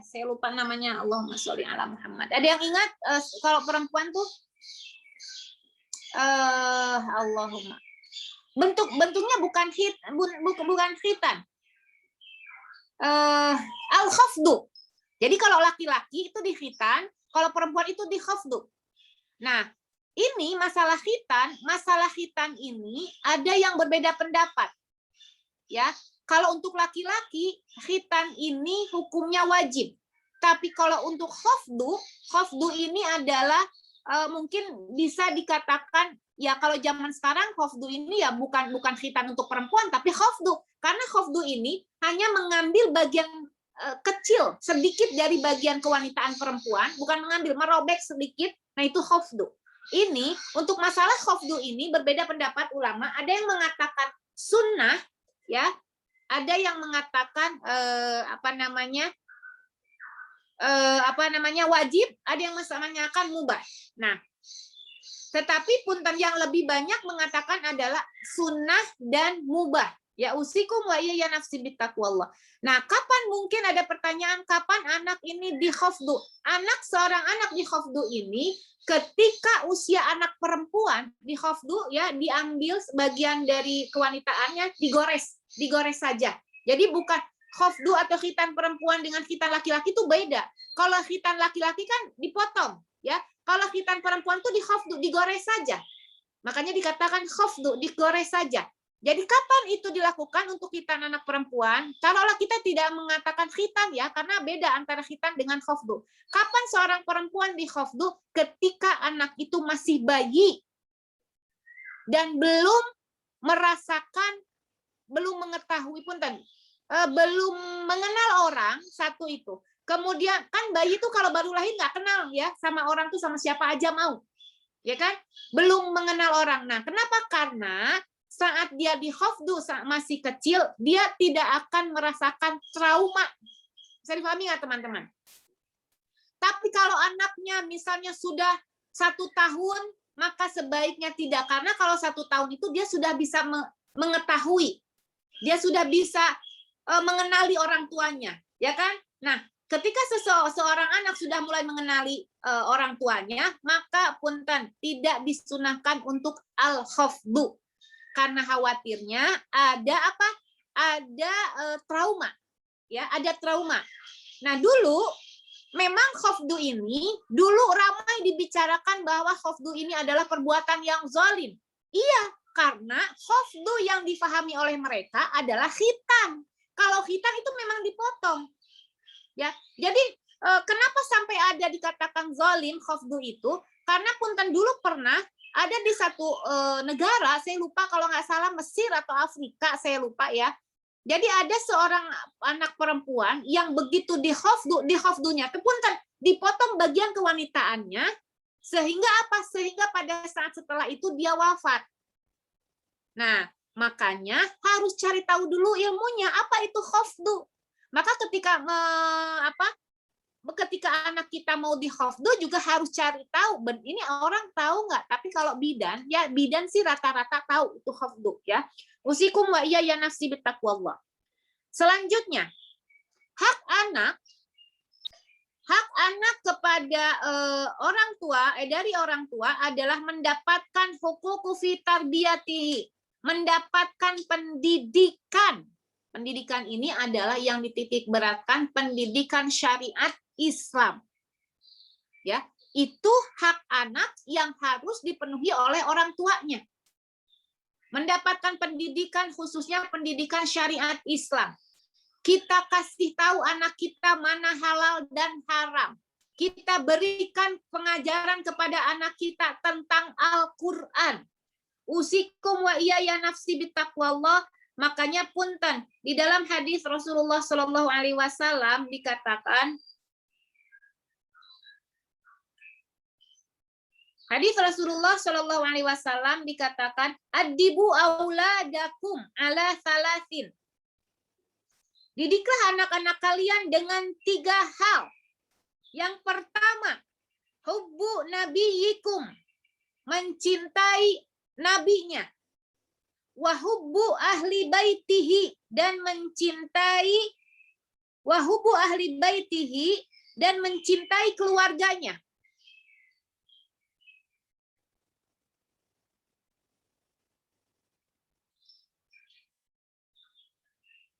saya lupa namanya, Allahumma sholli ala Muhammad. Ada yang ingat kalau perempuan tuh Allahumma. Bentuknya bukan khitan. Al-khafdu. Jadi kalau laki-laki itu di khitan, kalau perempuan itu di khafdu. Nah, ini masalah khitan ini ada yang berbeda pendapat. Ya, kalau untuk laki-laki khitan ini hukumnya wajib. Tapi kalau untuk khafdu ini adalah mungkin bisa dikatakan ya kalau zaman sekarang khafdu ini ya bukan khitan untuk perempuan tapi khafdu, karena khafdu ini hanya mengambil bagian kecil sedikit dari bagian kewanitaan perempuan, bukan mengambil, merobek sedikit. Nah itu khafdu. Ini untuk masalah khafdu ini berbeda pendapat ulama, ada yang mengatakan sunnah ya, ada yang mengatakan wajib, ada yang mengatakan mubah. Nah, tetapi punten yang lebih banyak mengatakan adalah sunnah dan mubah. Ya usikum wa iya nafsi bittaqwallah. Nah, kapan mungkin ada pertanyaan kapan anak ini dikhafdu? Seorang anak dikhafdu ini ketika usia anak perempuan dikhafdu ya, diambil sebagian dari kewanitaannya, digores saja. Jadi bukan khafdu atau khitan perempuan dengan khitan laki-laki itu beda. Kalau khitan laki-laki kan dipotong ya. Kalau khitan perempuan itu dikhafdu, digores saja. Makanya dikatakan khafdu, digores saja. Jadi kapan itu dilakukan untuk khitan anak perempuan? Kalaulah kita tidak mengatakan khitan ya, karena beda antara khitan dengan khafdu. Kapan seorang perempuan di khafdu? Ketika anak itu masih bayi dan belum merasakan, belum mengetahui belum mengenal orang, satu itu. Kemudian kan bayi itu kalau baru lahir nggak kenal ya sama orang tuh, sama siapa aja mau, ya kan? Belum mengenal orang. Nah, kenapa? Karena saat dia di khafdu masih kecil, dia tidak akan merasakan trauma. Bisa dipahami nggak teman-teman? Tapi kalau anaknya misalnya sudah 1 tahun, maka sebaiknya tidak. Karena kalau 1 tahun itu dia sudah bisa mengetahui. Dia sudah bisa mengenali orang tuanya. Ya kan? Nah, ketika seorang anak sudah mulai mengenali orang tuanya, maka punten tidak disunahkan untuk al-khafdu. Karena khawatirnya ada apa? Ada trauma, ya, ada trauma. Nah, dulu memang khafdu ini dulu ramai dibicarakan bahwa khafdu ini adalah perbuatan yang zalim. Iya, karena khafdu yang difahami oleh mereka adalah khitan. Kalau khitan itu memang dipotong. Ya, jadi kenapa sampai ada dikatakan zalim khafdu itu? Karena punten dulu pernah ada di satu negara, saya lupa kalau nggak salah Mesir atau Afrika, saya lupa ya. Jadi ada seorang anak perempuan yang begitu dikhafdunya, punten dipotong bagian kewanitaannya, sehingga apa? Sehingga pada saat setelah itu dia wafat. Nah, makanya harus cari tahu dulu ilmunya, apa itu khafdu. Maka ketika ketika anak kita mau di khafdu juga harus cari tahu. Ini orang tahu nggak? Tapi kalau bidan, ya bidan sih rata-rata tahu itu khafdu ya. Usikum wa iya nafsi bittaqwallah. Selanjutnya, hak anak kepada orang tua, dari orang tua adalah mendapatkan huququ fi tarbiyati, mendapatkan pendidikan. Pendidikan ini adalah yang dititik beratkan pendidikan syariat Islam. Ya, itu hak anak yang harus dipenuhi oleh orang tuanya. Mendapatkan pendidikan, khususnya pendidikan syariat Islam. Kita kasih tahu anak kita mana halal dan haram. Kita berikan pengajaran kepada anak kita tentang Al-Qur'an. Usikum wa iya nafsi bittaqwallah. Makanya punten di dalam hadis Rasulullah Shallallahu Alaihi Wasallam dikatakan, hadis Rasulullah Shallallahu Alaihi Wasallam dikatakan, adibu auladakum ala salasin. Didiklah anak-anak kalian dengan 3 hal. Yang pertama, hubbu nabiyikum, mencintai nabinya. Wahubbu ahli baitihi, dan mencintai wahubbu ahli baitihi, dan mencintai keluarganya.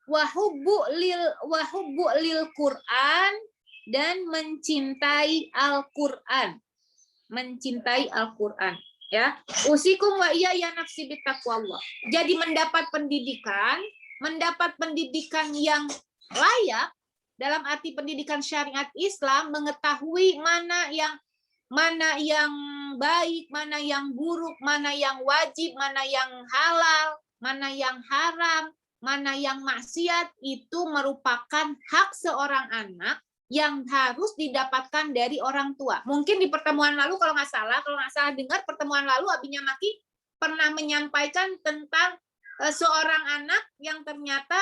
Wahubbu lil Qur'an, dan mencintai Al-Qur'an. Mencintai Al-Qur'an. Ya, usikum wa iya nafsi bittaqwallah. Jadi mendapat pendidikan yang layak dalam arti pendidikan syariat Islam, mengetahui mana yang baik, mana yang buruk, mana yang wajib, mana yang halal, mana yang haram, mana yang maksiat, itu merupakan hak seorang anak yang harus didapatkan dari orang tua. Mungkin di pertemuan lalu kalau nggak salah dengar pertemuan lalu Abinya Maki pernah menyampaikan tentang seorang anak yang ternyata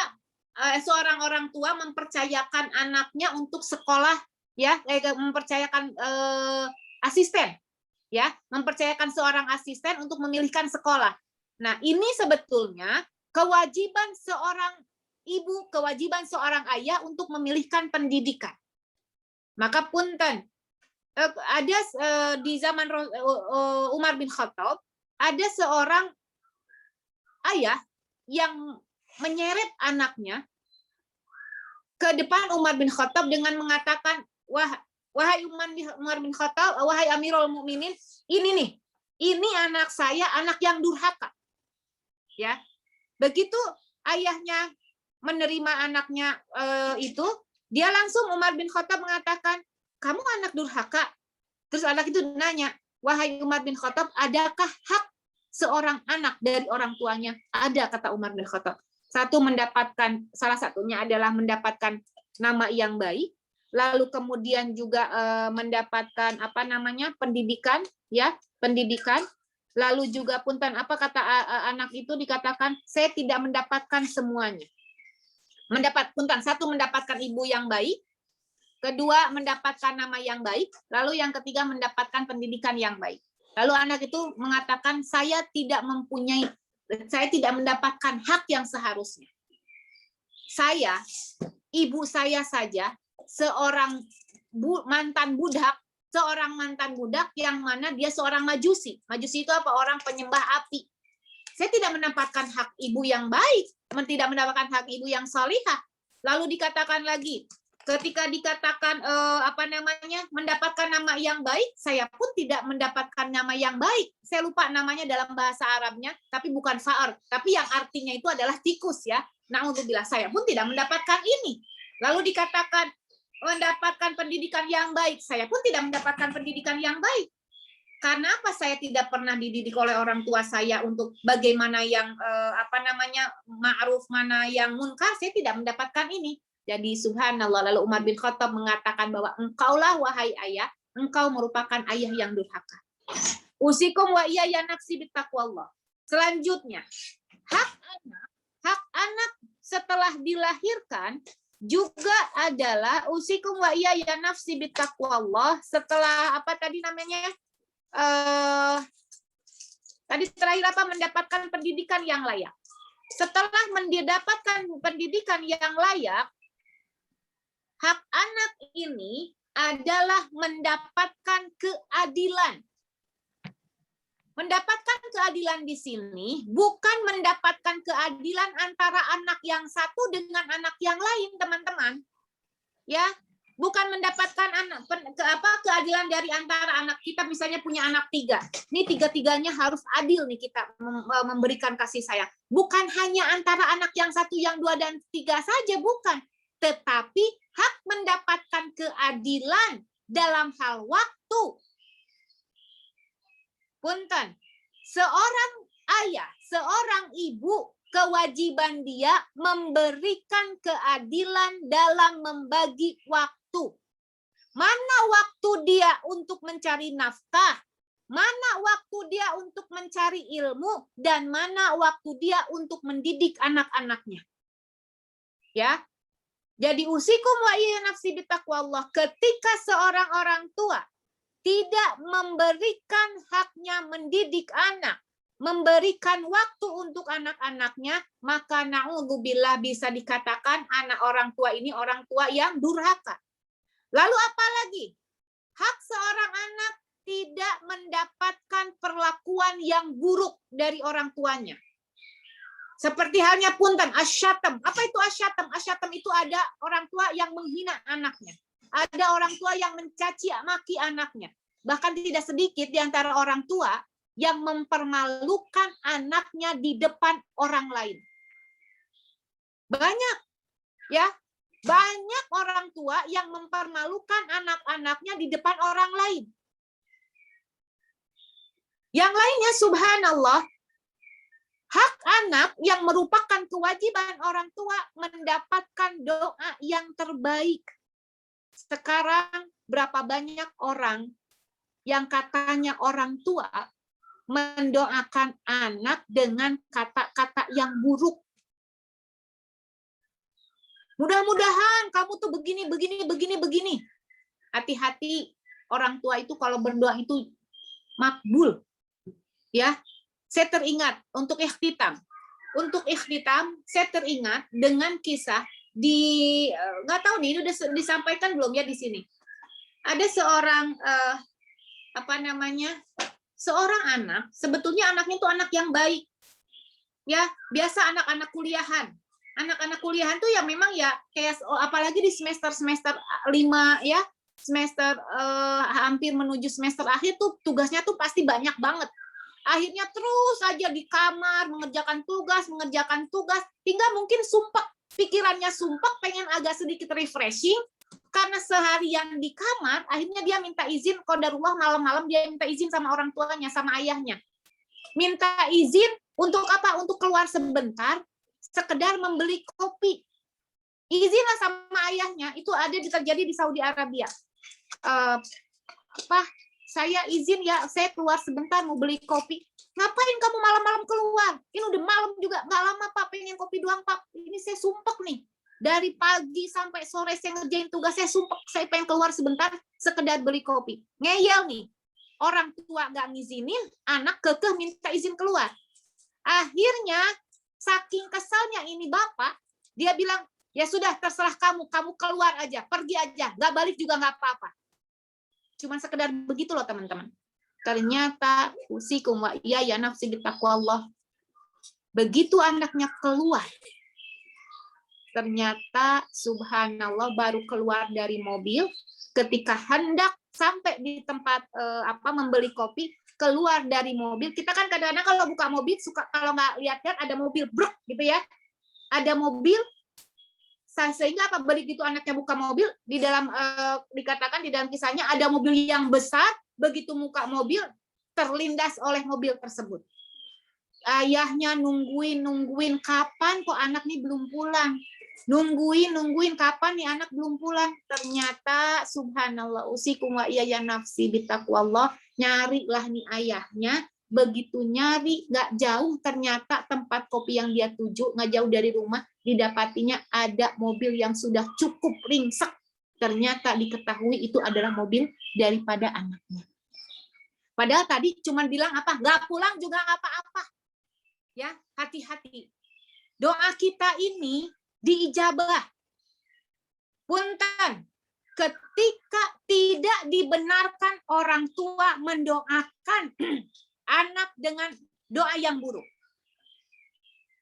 seorang orang tua mempercayakan anaknya untuk sekolah, ya, mempercayakan asisten, ya, mempercayakan seorang asisten untuk memilihkan sekolah. Nah, ini sebetulnya kewajiban seorang ibu, kewajiban seorang ayah untuk memilihkan pendidikan. Maka punten, ada di zaman Umar bin Khattab, ada seorang ayah yang menyeret anaknya ke depan Umar bin Khattab dengan mengatakan, wahai Umar bin Khattab, wahai Amirul Mukminin, ini anak saya, anak yang durhaka. Ya, begitu ayahnya menerima anaknya itu, dia langsung Umar bin Khattab mengatakan, kamu anak durhaka. Terus anak itu nanya, wahai Umar bin Khattab, adakah hak seorang anak dari orang tuanya? Ada, kata Umar bin Khattab. Salah satunya adalah mendapatkan nama yang baik, lalu kemudian juga mendapatkan pendidikan, ya, pendidikan. Lalu juga punten, apa kata anak itu, dikatakan, saya tidak mendapatkan semuanya. Satu, mendapatkan ibu yang baik, kedua, mendapatkan nama yang baik, lalu yang ketiga, mendapatkan pendidikan yang baik. Lalu anak itu mengatakan, saya tidak mendapatkan hak yang seharusnya. Ibu saya saja, seorang mantan budak yang mana dia seorang majusi. Majusi itu apa? Orang penyembah api. Saya tidak mendapatkan hak ibu yang baik, tidak mendapatkan hak ibu yang salihah. Lalu dikatakan lagi, ketika dikatakan mendapatkan nama yang baik, saya pun tidak mendapatkan nama yang baik. Saya lupa namanya dalam bahasa Arabnya, tapi bukan fa'ar, tapi yang artinya itu adalah tikus, ya. Na'udzubillah, saya pun tidak mendapatkan ini. Lalu dikatakan mendapatkan pendidikan yang baik, saya pun tidak mendapatkan pendidikan yang baik. Karena apa? Saya tidak pernah dididik oleh orang tua saya untuk bagaimana yang ma'ruf, mana yang munkar, saya tidak mendapatkan ini. Jadi subhanallah, lalu Umar bin Khattab mengatakan bahwa engkaulah wahai ayah, engkau merupakan ayah yang durhaka. Usikum wa iyaya nafsi bittaqwallah. Selanjutnya, hak anak setelah dilahirkan juga adalah usikum wa iyaya nafsi bittaqwallah. Setelah tadi terakhir mendapatkan pendidikan yang layak. Setelah mendapatkan pendidikan yang layak, hak anak ini adalah mendapatkan keadilan. Mendapatkan keadilan di sini bukan mendapatkan keadilan antara anak yang satu dengan anak yang lain, teman-teman. Ya, bukan mendapatkan keadilan dari antara anak kita, misalnya punya anak 3. Ini 3-tiganya harus adil nih kita memberikan kasih sayang. Bukan hanya antara anak yang 1, yang 2 dan 3 saja, bukan. Tetapi hak mendapatkan keadilan dalam hal waktu. Punten, seorang ayah, seorang ibu, kewajiban dia memberikan keadilan dalam membagi waktu. Mana waktu dia untuk mencari nafkah, mana waktu dia untuk mencari ilmu, dan mana waktu dia untuk mendidik anak-anaknya. Ya. Jadi usikum wa iyaya nafsi bittaqwallah, ketika seorang orang tua tidak memberikan haknya mendidik anak, memberikan waktu untuk anak-anaknya, maka na'udzubillah bisa dikatakan anak orang tua ini orang tua yang durhaka. Lalu apa lagi? Hak seorang anak tidak mendapatkan perlakuan yang buruk dari orang tuanya. Seperti halnya punten, asyatam. Apa itu asyatam? Asyatam itu ada orang tua yang menghina anaknya. Ada orang tua yang mencaci maki anaknya. Bahkan tidak sedikit di antara orang tua yang mempermalukan anaknya di depan orang lain. Banyak, ya. Banyak orang tua yang mempermalukan anak-anaknya di depan orang lain. Yang lainnya, subhanallah, hak anak yang merupakan kewajiban orang tua mendapatkan doa yang terbaik. Sekarang berapa banyak orang yang katanya orang tua mendoakan anak dengan kata-kata yang buruk. Mudah-mudahan kamu tuh begini. Hati-hati, orang tua itu kalau berdoa itu makbul. Ya, saya teringat untuk ikhtitam. untuk ikhtitam, saya teringat dengan kisah di nggak tahu nih ini udah disampaikan belum ya di sini. Ada seorang seorang anak, sebetulnya anaknya itu anak yang baik. Ya, biasa anak-anak kuliahan. Anak-anak kuliahan tuh ya memang ya kayak apalagi di semester 5 ya, semester hampir menuju semester akhir tuh tugasnya tuh pasti banyak banget. Akhirnya terus aja di kamar mengerjakan tugas hingga mungkin sumpek, pikirannya sumpek, pengen agak sedikit refreshing karena seharian di kamar, akhirnya dia minta izin qadarullah malam-malam dia minta izin sama orang tuanya, sama ayahnya. Minta izin untuk apa? Untuk keluar sebentar, sekedar membeli kopi. Izinlah sama ayahnya, itu ada terjadi di Saudi Arabia. Saya izin ya, saya keluar sebentar mau beli kopi. Ngapain kamu malam-malam keluar? Ini udah malam juga, nggak lama Pak, pengen kopi doang Pak. Ini saya sumpek nih. Dari pagi sampai sore saya ngerjain tugas, saya sumpek, saya pengen keluar sebentar, sekedar beli kopi. Ngeyel nih. Orang tua nggak ngizinin, anak kekeh minta izin keluar. Akhirnya, saking kesalnya ini bapak, dia bilang, ya sudah terserah kamu keluar aja, pergi aja, nggak balik juga nggak apa-apa. Cuman sekedar begitu loh teman-teman. Ternyata usikum wa ya nafsi bitaqwallah. Begitu anaknya keluar, ternyata subhanallah baru keluar dari mobil, ketika hendak sampai di tempat membeli kopi, keluar dari mobil. Kita kan kadang-kadang kalau buka mobil suka kalau nggak lihat-lihat ada mobil bruk gitu ya. Ada mobil sehingga apa begitu anaknya buka mobil di dalam dikatakan di dalam kisahnya ada mobil yang besar, begitu muka mobil terlindas oleh mobil tersebut. Ayahnya nungguin kapan kok anak nih belum pulang. Nungguin kapan nih anak belum pulang. Ternyata subhanallah usikum wa iya nafsi bitaqwallah, nyarilah nih ayahnya. Begitu nyari nggak jauh, ternyata tempat kopi yang dia tuju nggak jauh dari rumah, didapatinya ada mobil yang sudah cukup ringsek. Ternyata diketahui itu adalah mobil daripada anaknya. Padahal tadi cuma bilang apa, nggak pulang juga nggak apa-apa. Ya, hati-hati. Doa kita ini diijabah. Punten, ketika tidak dibenarkan orang tua mendoakan anak dengan doa yang buruk.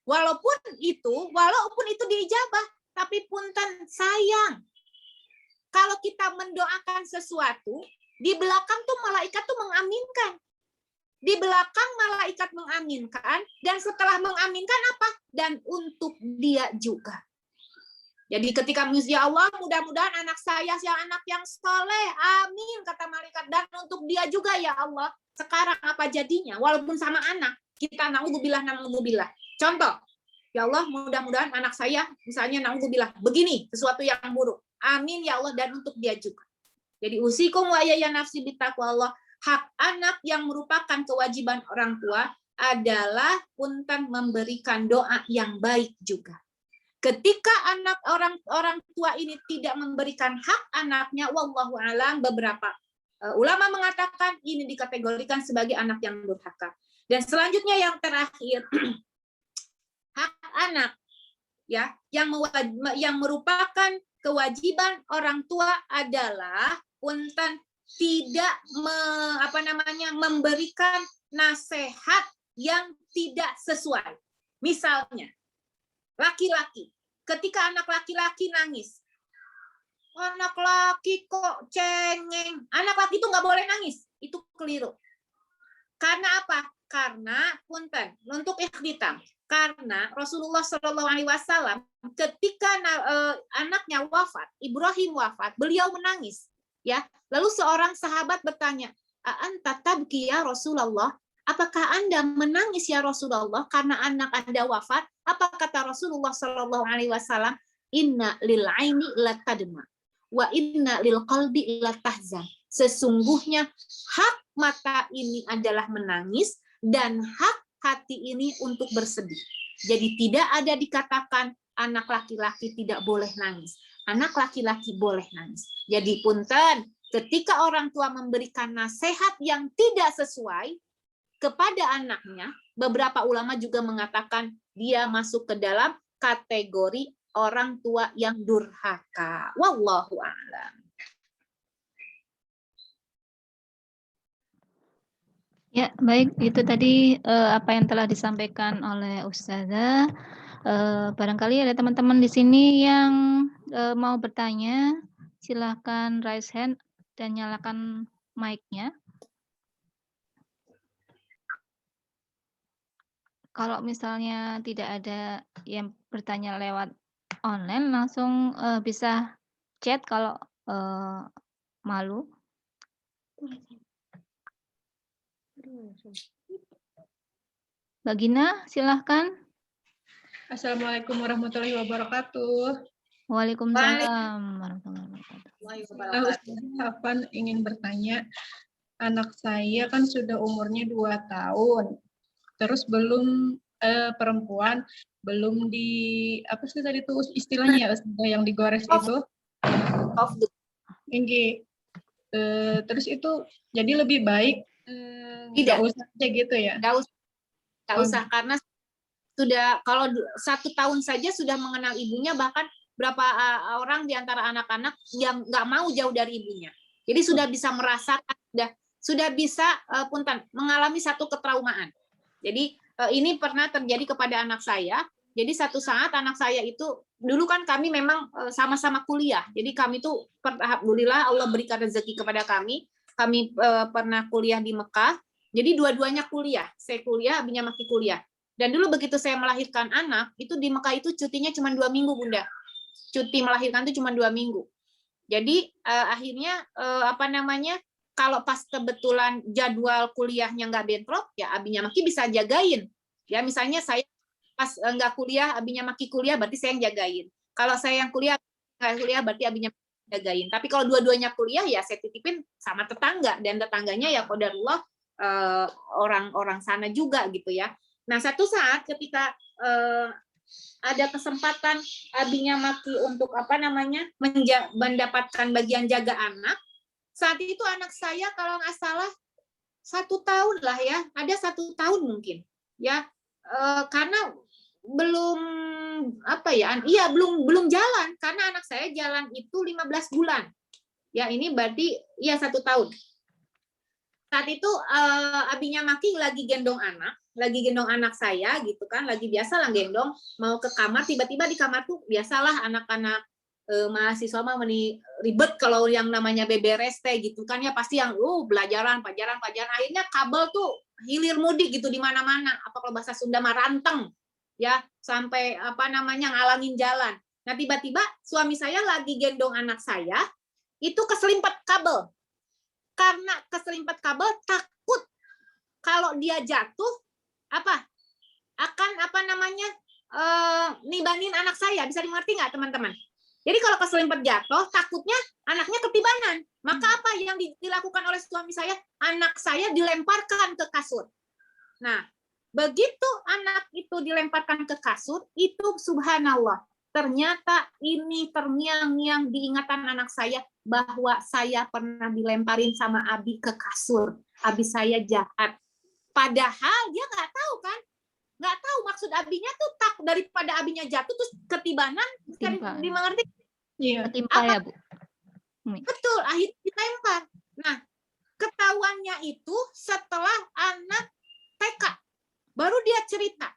Walaupun itu diijabah, tapi punten sayang. Kalau kita mendoakan sesuatu, di belakang tuh malaikat tuh mengaminkan. Di belakang malaikat mengaminkan, dan setelah mengaminkan apa? Dan untuk dia juga. Jadi ketika ya Allah, mudah-mudahan anak saya anak yang soleh, amin, kata malaikat. Dan untuk dia juga ya Allah. Sekarang apa jadinya? Walaupun sama anak, kita na'udzubillah. Contoh, ya Allah, mudah-mudahan anak saya, misalnya na'udzubillah, begini, sesuatu yang buruk. Amin ya Allah, dan untuk dia juga. Jadi usikum wa ya nafsi bitaqwallah. Hak anak yang merupakan kewajiban orang tua adalah punten memberikan doa yang baik juga. Ketika anak orang tua ini tidak memberikan hak anaknya, wallahu alam, beberapa ulama mengatakan ini dikategorikan sebagai anak yang durhaka. Dan selanjutnya yang terakhir, hak anak ya yang merupakan kewajiban orang tua adalah punten tidak memberikan nasihat yang tidak sesuai. Misalnya, laki-laki, ketika anak laki-laki nangis, anak laki kok cengeng, anak laki itu nggak boleh nangis, itu keliru. Karena apa? Karena punten untuk ikhtitam. Karena Rasulullah SAW ketika anaknya wafat, Ibrahim wafat, beliau menangis. Ya, lalu seorang sahabat bertanya, "Anta tabki ya Rasulullah? Apakah Anda menangis ya Rasulullah karena anak Anda wafat?" Apa kata Rasulullah SAW? Inna lil aini latadma wa inna lil qalbi latahzan. Sesungguhnya hak mata ini adalah menangis dan hak hati ini untuk bersedih. Jadi tidak ada dikatakan anak laki-laki tidak boleh nangis. Anak laki-laki boleh nangis. Jadi punten, ketika orang tua memberikan nasihat yang tidak sesuai kepada anaknya, beberapa ulama juga mengatakan dia masuk ke dalam kategori orang tua yang durhaka. Wallahu a'lam. Ya, baik. Itu tadi apa yang telah disampaikan oleh Ustazah. Barangkali ada teman-teman di sini yang mau bertanya, silahkan raise hand dan nyalakan mic-nya. Kalau misalnya tidak ada yang bertanya lewat online, langsung bisa chat kalau malu. Mbak Gina, silahkan. Assalamualaikum warahmatullahi wabarakatuh. Waalaikumsalam warahmatullahi wabarakatuh. Ustaz Hafan ingin bertanya, anak saya kan sudah umurnya 2 tahun, terus belum perempuan, belum di apa sih tadi itu istilahnya ya, Ustaz, yang digores itu? Tinggi. Terus itu jadi lebih baik Tidak. nggak usah aja gitu ya? Nggak usah karena sudah kalau 1 tahun saja sudah mengenal ibunya, bahkan berapa orang di antara anak-anak yang nggak mau jauh dari ibunya. Jadi sudah bisa merasakan, sudah bisa punten mengalami satu ketraumaan. Jadi ini pernah terjadi kepada anak saya. Jadi satu saat anak saya itu, dulu kan kami memang sama-sama kuliah. Jadi kami tuh alhamdulillah Allah berikan rezeki kepada kami. Kami pernah kuliah di Mekah. Jadi dua-duanya kuliah. Saya kuliah, abinya Maki kuliah. Dan dulu begitu saya melahirkan anak, itu di Mekah itu cutinya cuma 2 minggu, Bunda. Cuti melahirkan itu cuma 2 minggu. Jadi akhirnya kalau pas kebetulan jadwal kuliahnya nggak bentrok, ya abinya Maki bisa jagain. Ya misalnya saya pas nggak kuliah, abinya Maki kuliah, berarti saya yang jagain. Kalau saya yang kuliah, nggak kuliah, berarti abinya Maki jagain. Tapi kalau dua-duanya kuliah, ya saya titipin sama tetangga. Dan tetangganya ya qadarullah orang-orang sana juga gitu ya. Nah, satu saat ketika ada kesempatan abinya Maki untuk mendapatkan bagian jaga anak, saat itu anak saya kalau nggak salah 1 tahun lah ya, ada 1 tahun mungkin ya, karena belum belum jalan, karena anak saya jalan itu 15 bulan ya, ini berarti ya 1 tahun. Saat itu abinya Maki lagi gendong anak saya gitu kan, lagi biasa lah gendong, mau ke kamar, tiba-tiba di kamar tuh biasalah anak-anak mahasiswa mah ribet kalau yang namanya beberes teh gitu kan ya, pasti yang pelajaran, akhirnya kabel tuh hilir mudik gitu di mana-mana, apa kalau bahasa Sunda mah ranteng ya, sampai ngalangin jalan. Nah, tiba-tiba suami saya lagi gendong anak saya, itu keselimpet kabel. Karena keselimpet kabel, takut kalau dia jatuh akan nibanin anak saya. Bisa dimengerti nggak teman-teman? Jadi kalau keselimpet jatuh, takutnya anaknya ketibanan. Maka apa yang dilakukan oleh suami saya? Anak saya dilemparkan ke kasur. Nah, begitu anak itu dilemparkan ke kasur, itu subhanallah, ternyata ini terngiang-ngiang diingatan anak saya bahwa saya pernah dilemparin sama abi ke kasur. Abi saya jahat. Padahal dia nggak tahu kan, nggak tahu maksud abinya tuh daripada abinya jatuh terus ketibanan, dimengerti? Iya. Ketimpa ya, Bu. Betul, akhirnya dilempar. Nah, ketahuannya itu setelah anak TK, baru dia cerita.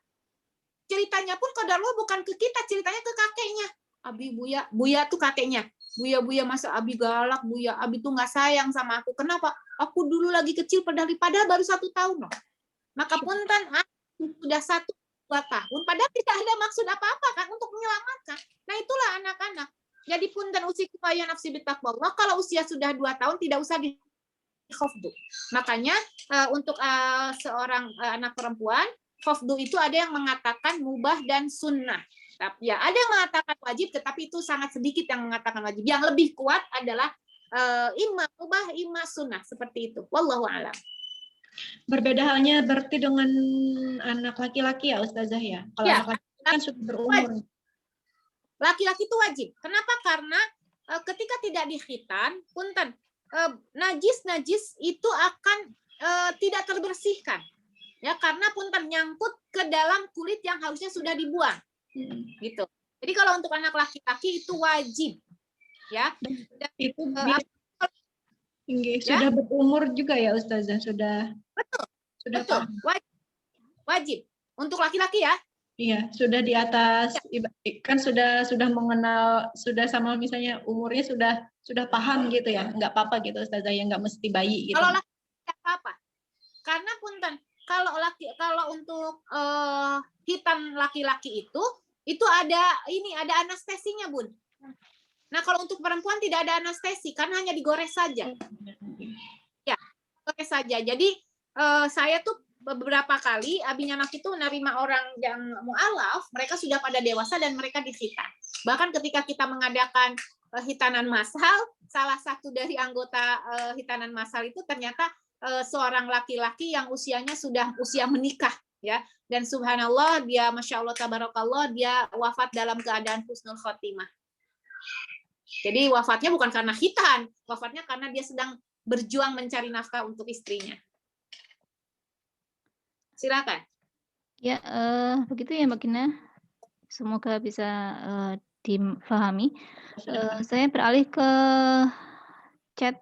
Ceritanya pun qadarullah bukan ke kita, ceritanya ke kakeknya. Abi Buya tuh kakeknya. Buya masa Abi galak, Buya. Abi tuh nggak sayang sama aku. Kenapa? Aku dulu lagi kecil, padahal baru 1 tahun loh. Maka punten sudah 1-2 tahun, padahal tidak ada maksud apa-apa kan untuk menyelamatkan. Nah, itulah anak-anak. Jadi punten usikum ya nafsi bitaqwallah. Kalau usia sudah 2 tahun tidak usah di khafdu. Makanya untuk seorang anak perempuan, khafdu itu ada yang mengatakan mubah dan sunnah. Tapi ya ada yang mengatakan wajib, tetapi itu sangat sedikit yang mengatakan wajib. Yang lebih kuat adalah imma mubah, imma sunnah, seperti itu. Wallahu a'lam. Berbeda halnya berarti dengan anak laki-laki ya Ustazah ya? Kalau Ya, anak laki-laki kan sudah berumur. Laki-laki itu wajib. Kenapa? Karena ketika tidak dikhitan, punten, najis itu akan tidak terbersihkan. Ya, karena punten nyangkut ke dalam kulit yang harusnya sudah dibuang. Gitu. Jadi kalau untuk anak laki-laki itu wajib. Ya. Dan, itu sudah berumur juga ya Ustazah, sudah betul. Wajib. Untuk laki-laki ya. Iya, sudah di atas, kan sudah mengenal, sudah sama misalnya umurnya sudah paham gitu ya, nggak apa-apa gitu Ustazah, ya nggak mesti bayi gitu. Kalau laki nggak apa-apa, karena punten kalau untuk hitan laki-laki itu ada anestesinya Bun. Nah kalau untuk perempuan tidak ada anestesi, karena hanya digores saja. Ya, digores saja. Jadi saya tuh beberapa kali Abinyanak itu menerima orang yang mu'alaf, mereka sudah pada dewasa dan mereka dihitan. Bahkan ketika kita mengadakan hitanan massal, salah satu dari anggota hitanan massal itu ternyata seorang laki-laki yang usianya sudah usia menikah, ya. Dan subhanallah dia masya Allah tabarakallah dia wafat dalam keadaan husnul khotimah. Jadi wafatnya bukan karena hitan, wafatnya karena dia sedang berjuang mencari nafkah untuk istrinya. Silakan. Ya, begitu ya Mbak Gina. Semoga bisa dipahami. Saya beralih ke chat.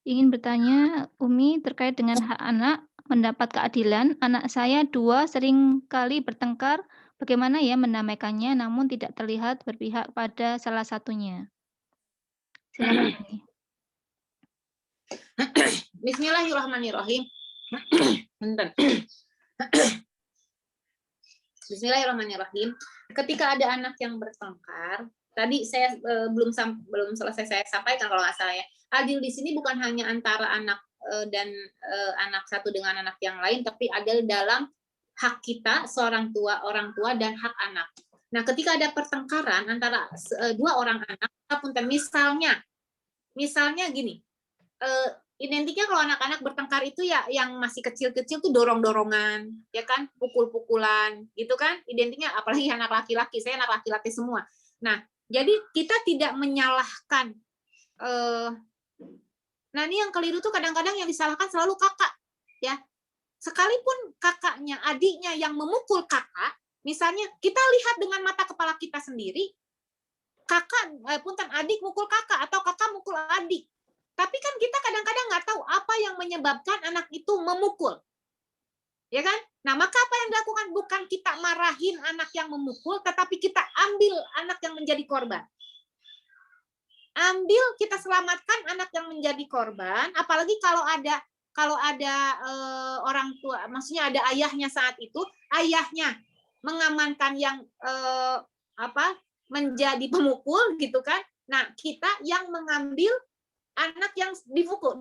Ingin bertanya, Umi, terkait dengan hak anak mendapat keadilan. Anak saya 2 sering kali bertengkar. Bagaimana ya mendamaikannya, namun tidak terlihat berpihak pada salah satunya. Silakan Umi. Bismillahirrahmanirrahim. Bentar. Bismillahirrahmanirrahim. Ketika ada anak yang bertengkar, tadi saya belum selesai saya sampaikan kalau nggak salah ya. Adil di sini bukan hanya antara anak dan anak satu dengan anak yang lain, tapi adil dalam hak kita seorang tua, orang tua dan hak anak. Nah, ketika ada pertengkaran antara dua orang anak, misalnya gini. Identiknya kalau anak-anak bertengkar itu ya yang masih kecil-kecil tuh dorong-dorongan, ya kan, pukul-pukulan, gitu kan, identiknya apalagi anak laki-laki, saya anak laki-laki semua. Nah, jadi kita tidak menyalahkan. Nah, ini yang keliru tuh kadang-kadang yang disalahkan selalu kakak, ya. Sekalipun kakaknya, adiknya yang memukul kakak, misalnya kita lihat dengan mata kepala kita sendiri, adik mukul kakak atau kakak mukul adik. Tapi kan kita kadang-kadang nggak tahu apa yang menyebabkan anak itu memukul. Ya kan? Nah, maka apa yang dilakukan? Bukan kita marahin anak yang memukul, tetapi kita ambil anak yang menjadi korban. Ambil, kita selamatkan anak yang menjadi korban, apalagi kalau ada orang tua, maksudnya ada ayahnya saat itu, ayahnya mengamankan yang menjadi pemukul gitu kan. Nah, kita yang mengambil anak yang dipukul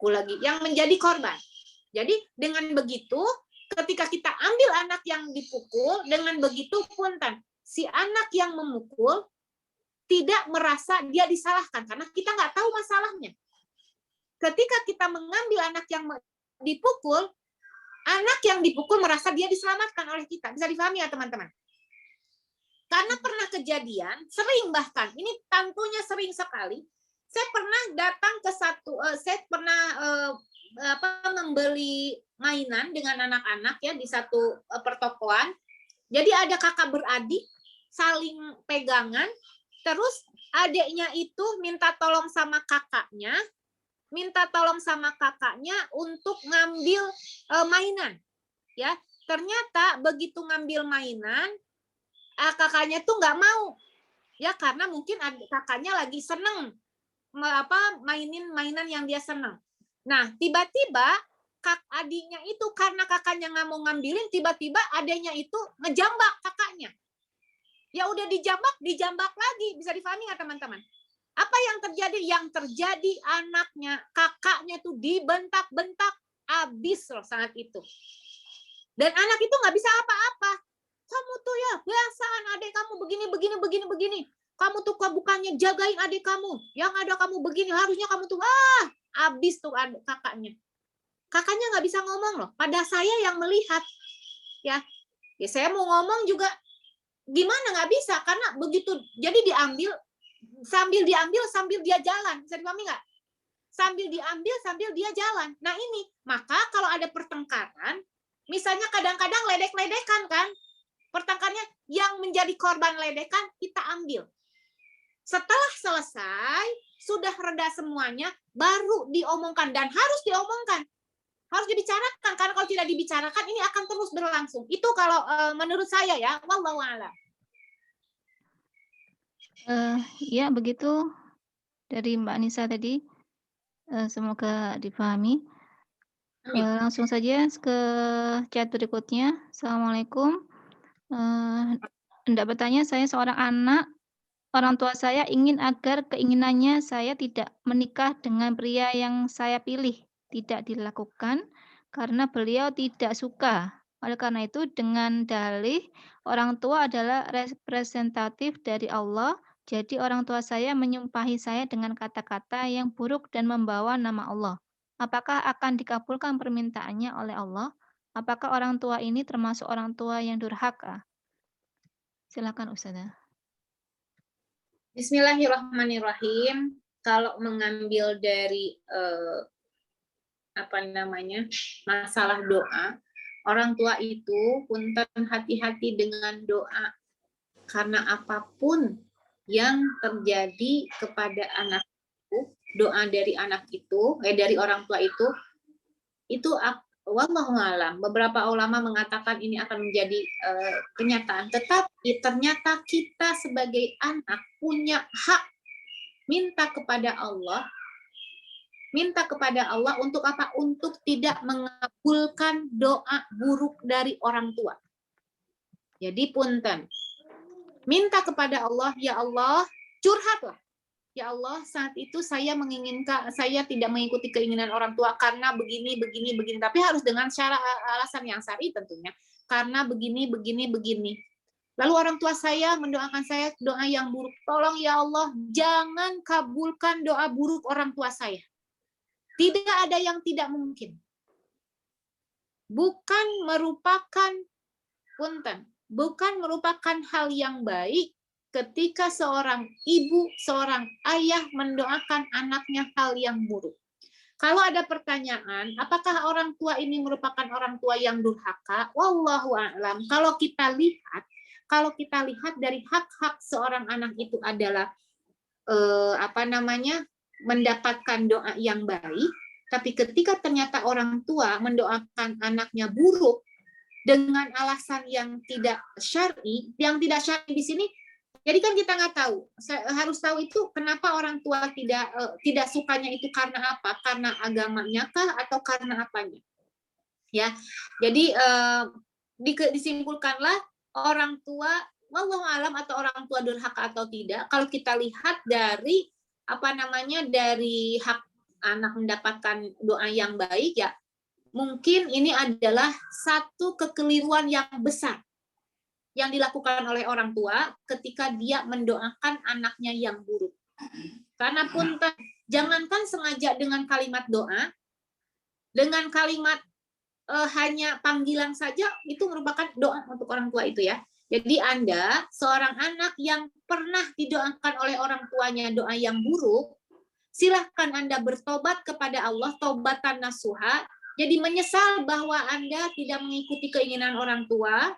lagi, yang menjadi korban. Jadi dengan begitu, ketika kita ambil anak yang dipukul, dengan begitu punten, si anak yang memukul tidak merasa dia disalahkan, karena kita nggak tahu masalahnya. Ketika kita mengambil anak yang dipukul, anak yang dipukul merasa dia diselamatkan oleh kita. Bisa dipahami ya teman-teman? Karena pernah kejadian, sering bahkan, ini tentunya sering sekali, saya pernah datang ke saya pernah membeli mainan dengan anak-anak ya di satu pertokoan. Jadi ada kakak beradik saling pegangan, terus adiknya itu minta tolong sama kakaknya untuk ngambil mainan. Ya, ternyata begitu ngambil mainan, kakaknya tuh nggak mau. Ya, karena mungkin kakaknya lagi seneng mainin mainan yang dia senang. Nah, tiba-tiba adiknya itu karena kakaknya nggak mau ngambilin, tiba-tiba adiknya itu ngejambak kakaknya. Ya udah dijambak lagi. Bisa difahami nggak teman-teman? Apa yang terjadi? Yang terjadi kakaknya tuh dibentak-bentak abis loh saat itu. Dan anak itu nggak bisa apa-apa. Kamu tuh ya biasaan adik kamu begini. Kamu tuh bukannya jagain adik kamu, yang ada kamu begini, harusnya kamu tuh abis tuh kakaknya. Kakaknya nggak bisa ngomong loh. Pada saya yang melihat, ya saya mau ngomong juga gimana nggak bisa, karena begitu. Jadi sambil diambil sambil dia jalan, bisa dipahami nggak? sambil diambil sambil dia jalan. Nah ini, maka kalau ada pertengkaran, misalnya kadang-kadang ledek-ledekan kan, pertengkarannya yang menjadi korban ledekan kita ambil. Setelah selesai, sudah reda semuanya, baru diomongkan dan harus diomongkan. Harus dibicarakan, karena kalau tidak dibicarakan ini akan terus berlangsung. Itu kalau menurut saya ya, wallahu a'lam. Ya begitu dari Mbak Nisa tadi. Semoga dipahami. Langsung saja ke chat berikutnya. Assalamualaikum. Hendak bertanya, saya seorang anak. Orang tua saya ingin agar keinginannya saya tidak menikah dengan pria yang saya pilih. Tidak dilakukan karena beliau tidak suka. Oleh karena itu, dengan dalih orang tua adalah representatif dari Allah, jadi orang tua saya menyumpahi saya dengan kata-kata yang buruk dan membawa nama Allah. Apakah akan dikabulkan permintaannya oleh Allah? Apakah orang tua ini termasuk orang tua yang durhaka? Silakan Ustazah. Bismillahirrahmanirrahim. Kalau mengambil dari masalah doa, orang tua itu punten hati-hati dengan doa, karena apapun yang terjadi kepada anak itu, doa dari anak itu, dari orang tua itu wallahu alam. Beberapa ulama mengatakan ini akan menjadi kenyataan. Tetapi ternyata kita sebagai anak punya hak minta kepada Allah untuk apa? Untuk tidak mengabulkan doa buruk dari orang tua. Jadi punten, minta kepada Allah, ya Allah, curhatlah. Ya Allah, saat itu saya menginginkan, saya tidak mengikuti keinginan orang tua karena begini. Tapi harus dengan alasan yang syar'i tentunya. Karena begini. Lalu orang tua saya mendoakan saya doa yang buruk. Tolong ya Allah, jangan kabulkan doa buruk orang tua saya. Tidak ada yang tidak mungkin. Bukan merupakan hal yang baik ketika seorang ibu, seorang ayah mendoakan anaknya hal yang buruk. Kalau ada pertanyaan, apakah orang tua ini merupakan orang tua yang durhaka? Wallahu a'lam. Kalau kita lihat dari hak-hak seorang anak itu adalah mendapatkan doa yang baik, tapi ketika ternyata orang tua mendoakan anaknya buruk dengan alasan yang tidak syar'i, di sini, jadi kan kita nggak tahu, harus tahu itu kenapa orang tua tidak sukanya itu karena apa? Karena agamanya kah atau karena apanya? Ya, jadi disimpulkanlah orang tua wallahu alam atau orang tua durhaka atau tidak. Kalau kita lihat dari dari hak anak mendapatkan doa yang baik, ya mungkin ini adalah satu kekeliruan yang besar yang dilakukan oleh orang tua ketika dia mendoakan anaknya yang buruk. Karena pun jangankan sengaja dengan kalimat doa, dengan kalimat hanya panggilan saja itu merupakan doa untuk orang tua itu ya. Jadi Anda seorang anak yang pernah didoakan oleh orang tuanya doa yang buruk, silahkan Anda bertobat kepada Allah, taubatan nasuha. Jadi menyesal bahwa Anda tidak mengikuti keinginan orang tua,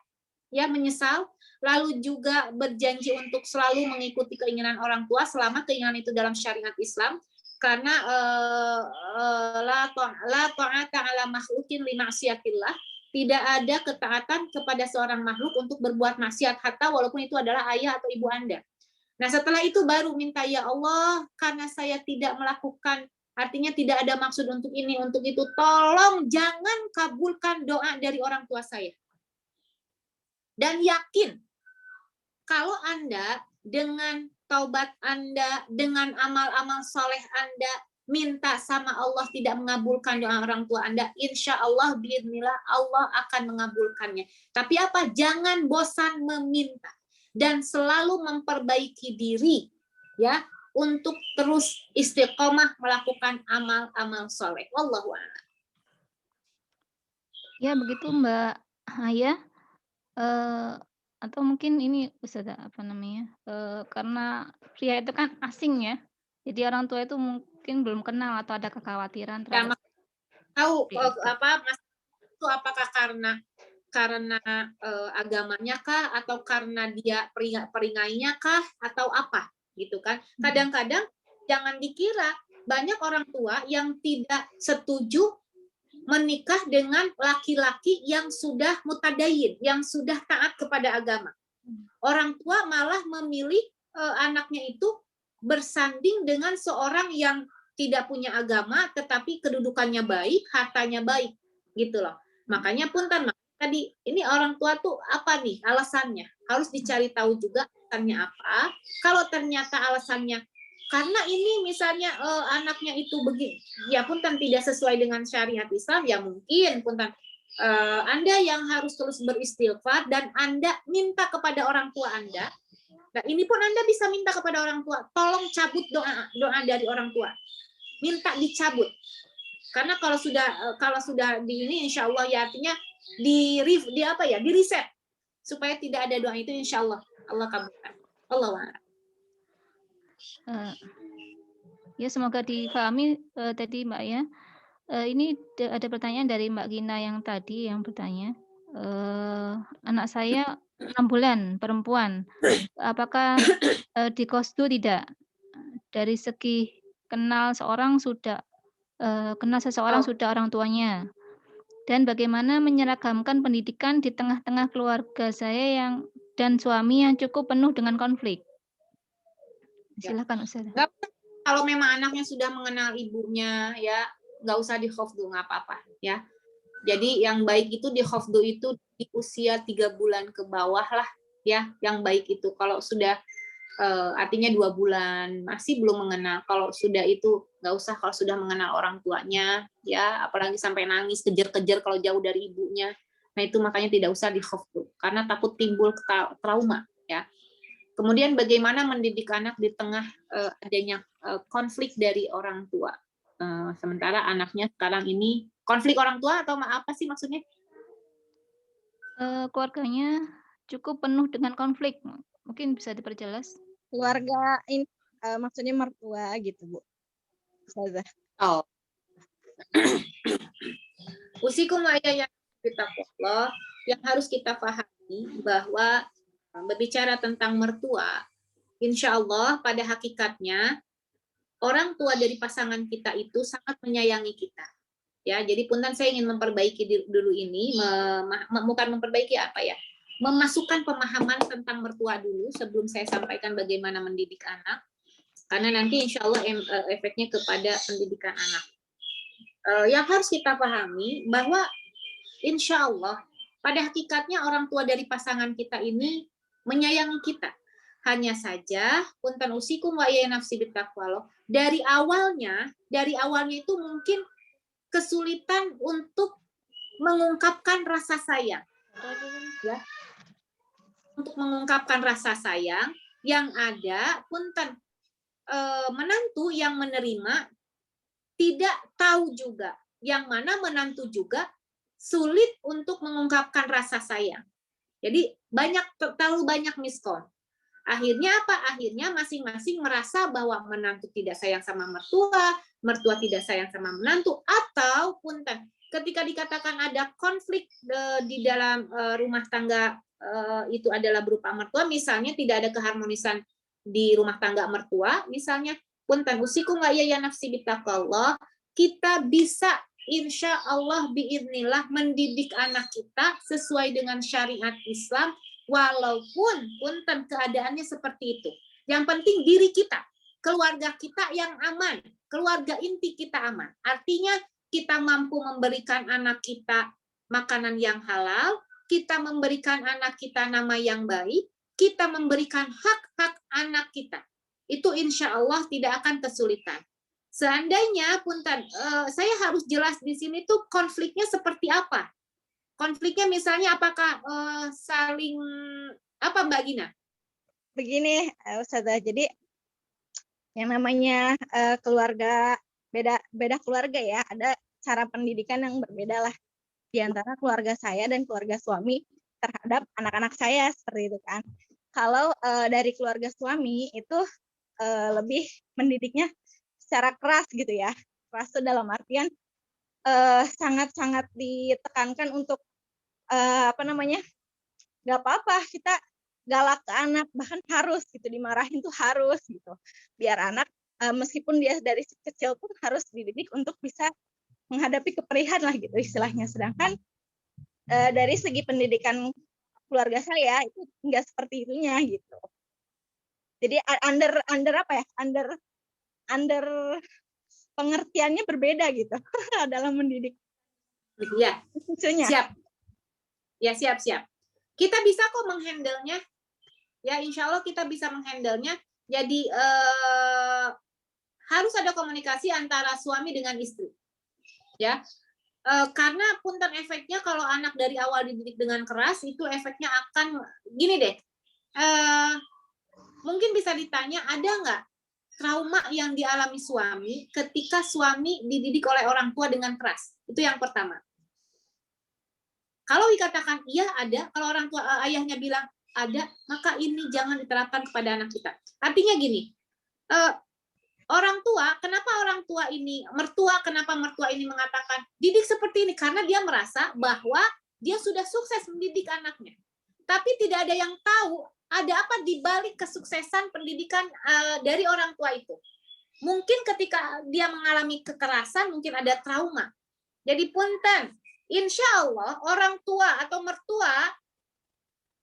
ya menyesal, lalu juga berjanji untuk selalu mengikuti keinginan orang tua selama keinginan itu dalam syariat Islam, karena la ta'ata ala makhlukin li ma'siyatillah, tidak ada ketaatan kepada seorang makhluk untuk berbuat maksiat, hatta walaupun itu adalah ayah atau ibu Anda. Nah setelah itu baru minta, ya Allah, karena saya tidak melakukan, artinya tidak ada maksud untuk ini, untuk itu, tolong jangan kabulkan doa dari orang tua saya. Dan yakin, kalau Anda dengan taubat Anda, dengan amal-amal soleh Anda, minta sama Allah tidak mengabulkan doa orang tua Anda, insya Allah, biidznillah, Allah akan mengabulkannya. Tapi apa? Jangan bosan meminta. Dan selalu memperbaiki diri, ya, untuk terus istiqomah melakukan amal-amal soleh. Wallahu a'lam. Ya begitu Mbak Haya. Atau mungkin ini Ustazah karena pria itu kan asing ya. Jadi orang tua itu mungkin belum kenal atau ada kekhawatiran Ya, terhadap tahu seperti itu. Mas itu apakah karena agamanya kah, atau karena dia peringainya kah, atau apa gitu kan? Kadang-kadang jangan dikira banyak orang tua yang tidak setuju menikah dengan laki-laki yang sudah mutadayin, yang sudah taat kepada agama. Orang tua malah memilih anaknya itu bersanding dengan seorang yang tidak punya agama, tetapi kedudukannya baik, hartanya baik, gitu loh. Makanya punten tadi, ini orang tua tuh apa nih alasannya? Harus dicari tahu juga alasannya apa. Kalau ternyata alasannya karena ini misalnya anaknya itu begini, ya punten tidak sesuai dengan syariat Islam, ya mungkin punten Anda yang harus terus beristighfar dan Anda minta kepada orang tua Anda. Nah, ini pun Anda bisa minta kepada orang tua, tolong cabut doa dari orang tua. Minta dicabut. Karena kalau sudah di ini, insya Allah ya artinya di reset supaya tidak ada doa itu, insya Allah Allah kabulkan. Allah. Ya, semoga difahami tadi Mbak ya. Ini ada pertanyaan dari Mbak Gina yang tadi yang bertanya. Anak saya 6 bulan, perempuan. Apakah dikosdu tidak? Dari segi kenal seseorang sudah orang tuanya. Dan bagaimana menyeragamkan pendidikan di tengah-tengah keluarga saya dan suami yang cukup penuh dengan konflik? Silakan Ustaz. Kalau memang anaknya sudah mengenal ibunya, ya nggak usah di khofdu, nggak apa-apa ya. Jadi yang baik itu di khofdu itu di usia 3 bulan ke bawah lah ya, yang baik itu. Kalau sudah artinya 2 bulan masih belum mengenal. Kalau sudah itu nggak usah, kalau sudah mengenal orang tuanya ya, apalagi sampai nangis kejar-kejar kalau jauh dari ibunya. Nah itu makanya tidak usah di khofdu karena takut timbul trauma ya. Kemudian bagaimana mendidik anak di tengah adanya konflik dari orang tua. Sementara anaknya sekarang ini konflik orang tua atau apa sih maksudnya? Keluarganya cukup penuh dengan konflik. Mungkin bisa diperjelas. Keluarga ini maksudnya mertua gitu, Bu. Ustazah. Oh. Usikum wa iyaya bittaqwallah, yang harus kita pahami bahwa berbicara tentang mertua, insya Allah pada hakikatnya orang tua dari pasangan kita itu sangat menyayangi kita. Ya, jadi punten saya ingin memperbaiki dulu ini, bukan memperbaiki apa ya, memasukkan pemahaman tentang mertua dulu sebelum saya sampaikan bagaimana mendidik anak, karena nanti insya Allah efeknya kepada pendidikan anak. Yang harus kita pahami bahwa insya Allah pada hakikatnya orang tua dari pasangan kita ini menyayangi kita. Hanya saja punten usikum wa iyaya nafsi bittaqwallah, dari awalnya itu mungkin kesulitan untuk mengungkapkan rasa sayang. Ya. Untuk mengungkapkan rasa sayang, yang ada punten menantu yang menerima tidak tahu juga, yang mana menantu juga sulit untuk mengungkapkan rasa sayang. Jadi terlalu banyak miskom. Akhirnya apa? Akhirnya masing-masing merasa bahwa menantu tidak sayang sama mertua, mertua tidak sayang sama menantu, atau punten ketika dikatakan ada konflik di dalam rumah tangga itu adalah berupa mertua, misalnya tidak ada keharmonisan di rumah tangga mertua, misalnya punten usikum wa iyaya nafsi bittaqwallah, kita bisa insya Allah biiznillah mendidik anak kita sesuai dengan syariat Islam, walaupun punten keadaannya seperti itu. Yang penting diri kita, keluarga kita yang aman, keluarga inti kita aman. Artinya kita mampu memberikan anak kita makanan yang halal, kita memberikan anak kita nama yang baik, kita memberikan hak-hak anak kita. Itu insya Allah tidak akan kesulitan. Seandainya punten, saya harus jelas di sini tuh konfliknya seperti apa. Konfliknya misalnya apakah saling apa Mbak Gina? Begini, Ustazah. Jadi yang namanya keluarga beda keluarga ya, ada cara pendidikan yang berbeda lah di antara keluarga saya dan keluarga suami terhadap anak-anak saya seperti itu kan. Kalau dari keluarga suami itu lebih mendidiknya secara keras gitu ya. Keras itu dalam artian sangat-sangat ditekankan untuk nggak apa-apa kita galak ke anak, bahkan harus gitu, dimarahin tuh harus gitu. Biar anak meskipun dia dari kecil pun harus dididik untuk bisa menghadapi keperihan lah gitu istilahnya. Sedangkan dari segi pendidikan keluarga saya itu nggak seperti itunya gitu. Jadi under pengertiannya berbeda gitu dalam mendidik. Ya, Khususnya. siap. Ya, siap. Kita bisa kok menghandle-nya. Ya, insya Allah kita bisa menghandle-nya. Jadi harus ada komunikasi antara suami dengan istri. Ya, karena punten efeknya kalau anak dari awal dididik dengan keras, itu efeknya akan gini deh. Mungkin bisa ditanya, ada nggak trauma yang dialami suami ketika suami dididik oleh orang tua dengan keras? Itu yang pertama. Kalau dikatakan iya ada, kalau orang tua ayahnya bilang ada, maka ini jangan diterapkan kepada anak kita. Artinya gini, kenapa mertua ini mengatakan didik seperti ini? Karena dia merasa bahwa dia sudah sukses mendidik anaknya. Tapi tidak ada yang tahu ada apa di balik kesuksesan pendidikan dari orang tua itu. Mungkin ketika dia mengalami kekerasan, mungkin ada trauma. Jadi punten, insya Allah orang tua atau mertua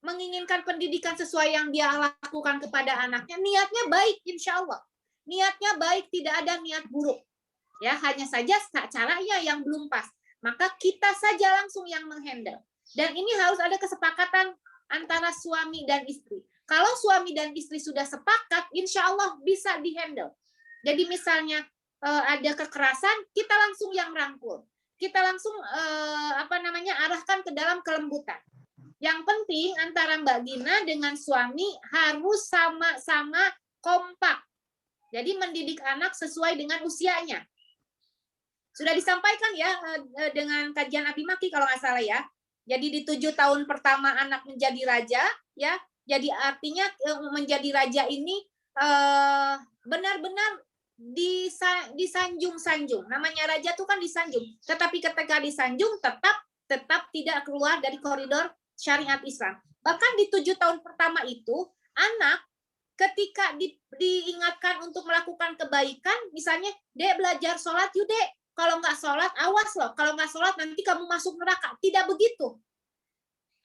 menginginkan pendidikan sesuai yang dia lakukan kepada anaknya, niatnya baik, insya Allah. Niatnya baik, tidak ada niat buruk. Ya, hanya saja caranya yang belum pas. Maka kita saja langsung yang menghandle. Dan ini harus ada kesepakatan antara suami dan istri. Kalau suami dan istri sudah sepakat, insya Allah bisa dihandle. Jadi misalnya ada kekerasan, kita langsung yang rangkul. Kita langsung arahkan ke dalam kelembutan. Yang penting antara Mbak Gina dengan suami harus sama-sama kompak. Jadi mendidik anak sesuai dengan usianya. Sudah disampaikan ya dengan kajian Abi Maki kalau nggak salah ya. Jadi di 7 tahun pertama anak menjadi raja, ya. Jadi artinya menjadi raja ini benar-benar disanjung-sanjung. Namanya raja itu kan disanjung. Tetapi ketika disanjung tetap tidak keluar dari koridor syariat Islam. Bahkan di 7 tahun pertama itu, anak ketika diingatkan untuk melakukan kebaikan, misalnya, Dek belajar sholat yuk Dek. Kalau nggak sholat, awas loh. Kalau nggak sholat, nanti kamu masuk neraka. Tidak begitu.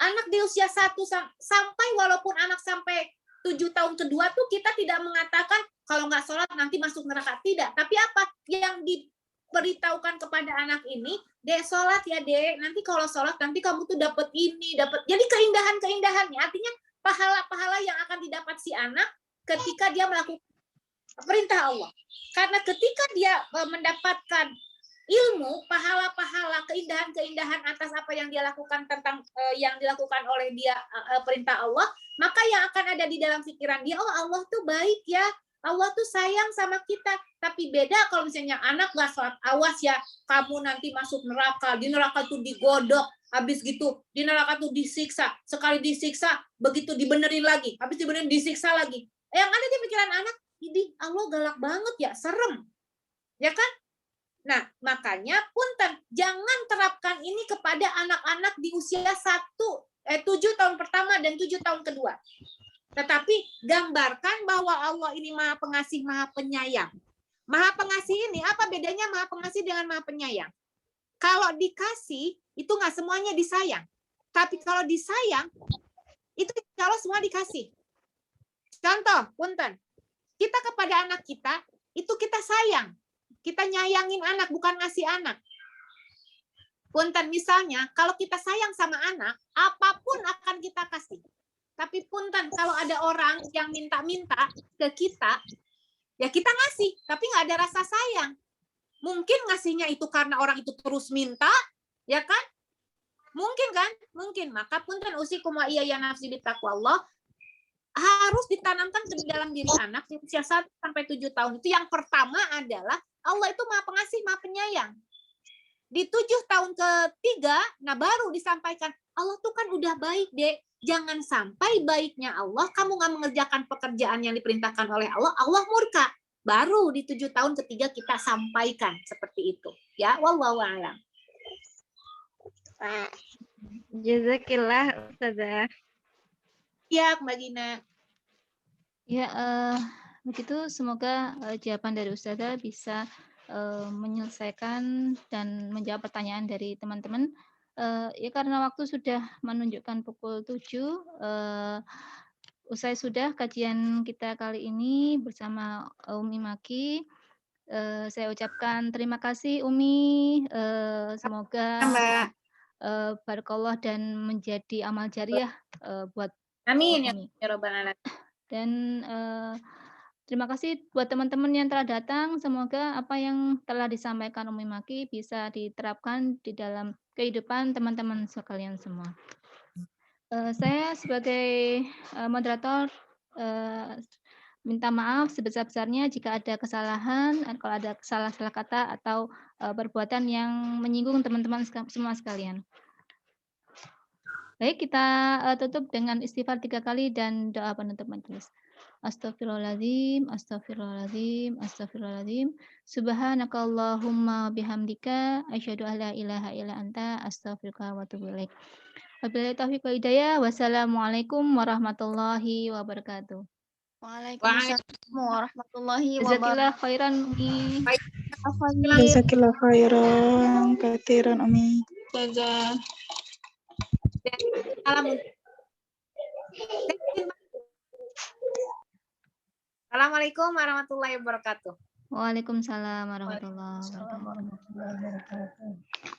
Anak di usia 1 sampai, walaupun anak sampai 7 tahun kedua tuh kita tidak mengatakan kalau nggak sholat nanti masuk neraka. Tidak. Tapi apa yang diberitahukan kepada anak ini, Dek sholat ya Dek, nanti kalau sholat nanti kamu tuh dapat ini, dapat. Jadi keindahan-keindahannya, artinya pahala-pahala yang akan didapat si anak ketika dia melakukan perintah Allah. Karena ketika dia mendapatkan ilmu, pahala-pahala, keindahan-keindahan atas apa yang dia lakukan tentang yang dilakukan oleh dia perintah Allah, maka yang akan ada di dalam pikiran dia, oh Allah tuh baik ya, Allah tuh sayang sama kita. Tapi beda kalau misalnya anak gak sholat, awas ya, kamu nanti masuk neraka, di neraka tuh digodok, habis gitu di neraka tuh disiksa, sekali disiksa, begitu dibenerin lagi, habis dibenerin disiksa lagi. Yang ada di pikiran anak, ini Allah galak banget ya, serem, ya kan? Nah, makanya punten, jangan terapkan ini kepada anak-anak di usia 7 tahun pertama dan 7 tahun kedua. Tetapi gambarkan bahwa Allah ini Maha Pengasih, Maha Penyayang. Maha Pengasih ini, apa bedanya Maha Pengasih dengan Maha Penyayang? Kalau dikasih, itu nggak semuanya disayang. Tapi kalau disayang, itu kalau semua dikasih. Contoh, punten, kita kepada anak kita, itu kita sayang. Kita nyayangin anak, bukan ngasih anak. Punten, misalnya, kalau kita sayang sama anak, apapun akan kita kasih. Tapi punten, kalau ada orang yang minta-minta ke kita, ya kita ngasih, tapi nggak ada rasa sayang. Mungkin ngasihnya itu karena orang itu terus minta, ya kan? Mungkin kan? Mungkin. Maka punten usikum wa iyaya nafsi bittaqwallah, harus ditanamkan ke dalam diri anak di usia 1 sampai 7 tahun. Itu yang pertama adalah Allah itu Maha Pengasih, Maha Penyayang. Di 7 tahun ketiga, nah baru disampaikan, Allah tuh kan udah baik, Dek. Jangan sampai baiknya Allah, kamu nggak mengerjakan pekerjaan yang diperintahkan oleh Allah, Allah murka. baru di 7 tahun ketiga kita sampaikan seperti itu. Ya, wallahu a'lam. Jazakillah Ustazah. Ya, Mbak Gina. Ya, begitu semoga jawaban dari Ustazah bisa menyelesaikan dan menjawab pertanyaan dari teman-teman. Ya karena waktu sudah menunjukkan pukul 7, usai sudah kajian kita kali ini bersama Umi Maki. Saya ucapkan terima kasih Umi. Semoga barakallah dan menjadi amal jariah buat Amin Umi. ya rabbal alamin. Dan terima kasih buat teman-teman yang telah datang. Semoga apa yang telah disampaikan Umi Maki bisa diterapkan di dalam kehidupan teman-teman sekalian semua. Saya sebagai moderator minta maaf sebesar-besarnya jika ada kesalahan, kalau ada salah-salah kata atau perbuatan yang menyinggung teman-teman semua sekalian. Baik, kita tutup dengan istighfar 3 kali dan doa penutup majelis. Astaghfirullahaladzim, astaghfirullahaladzim, astaghfirullahaladzim. Subhanakallahumma bihamdika, asyhadu an la ilaha illa anta, astaghfiruka wa atubu ilaik. Wabillahi taufiq wal hidayah. Wassalamualaikum warahmatullahi wabarakatuh. Waalaikumsalam warahmatullahi Jazakillah khairan Umi. wabarakatuh. Jazakillah khairan katsiran Umi. Ustazah. Assalamualaikum warahmatullahi wabarakatuh. Waalaikumsalam warahmatullahi wabarakatuh. Assalamualaikum warahmatullahi wabarakatuh.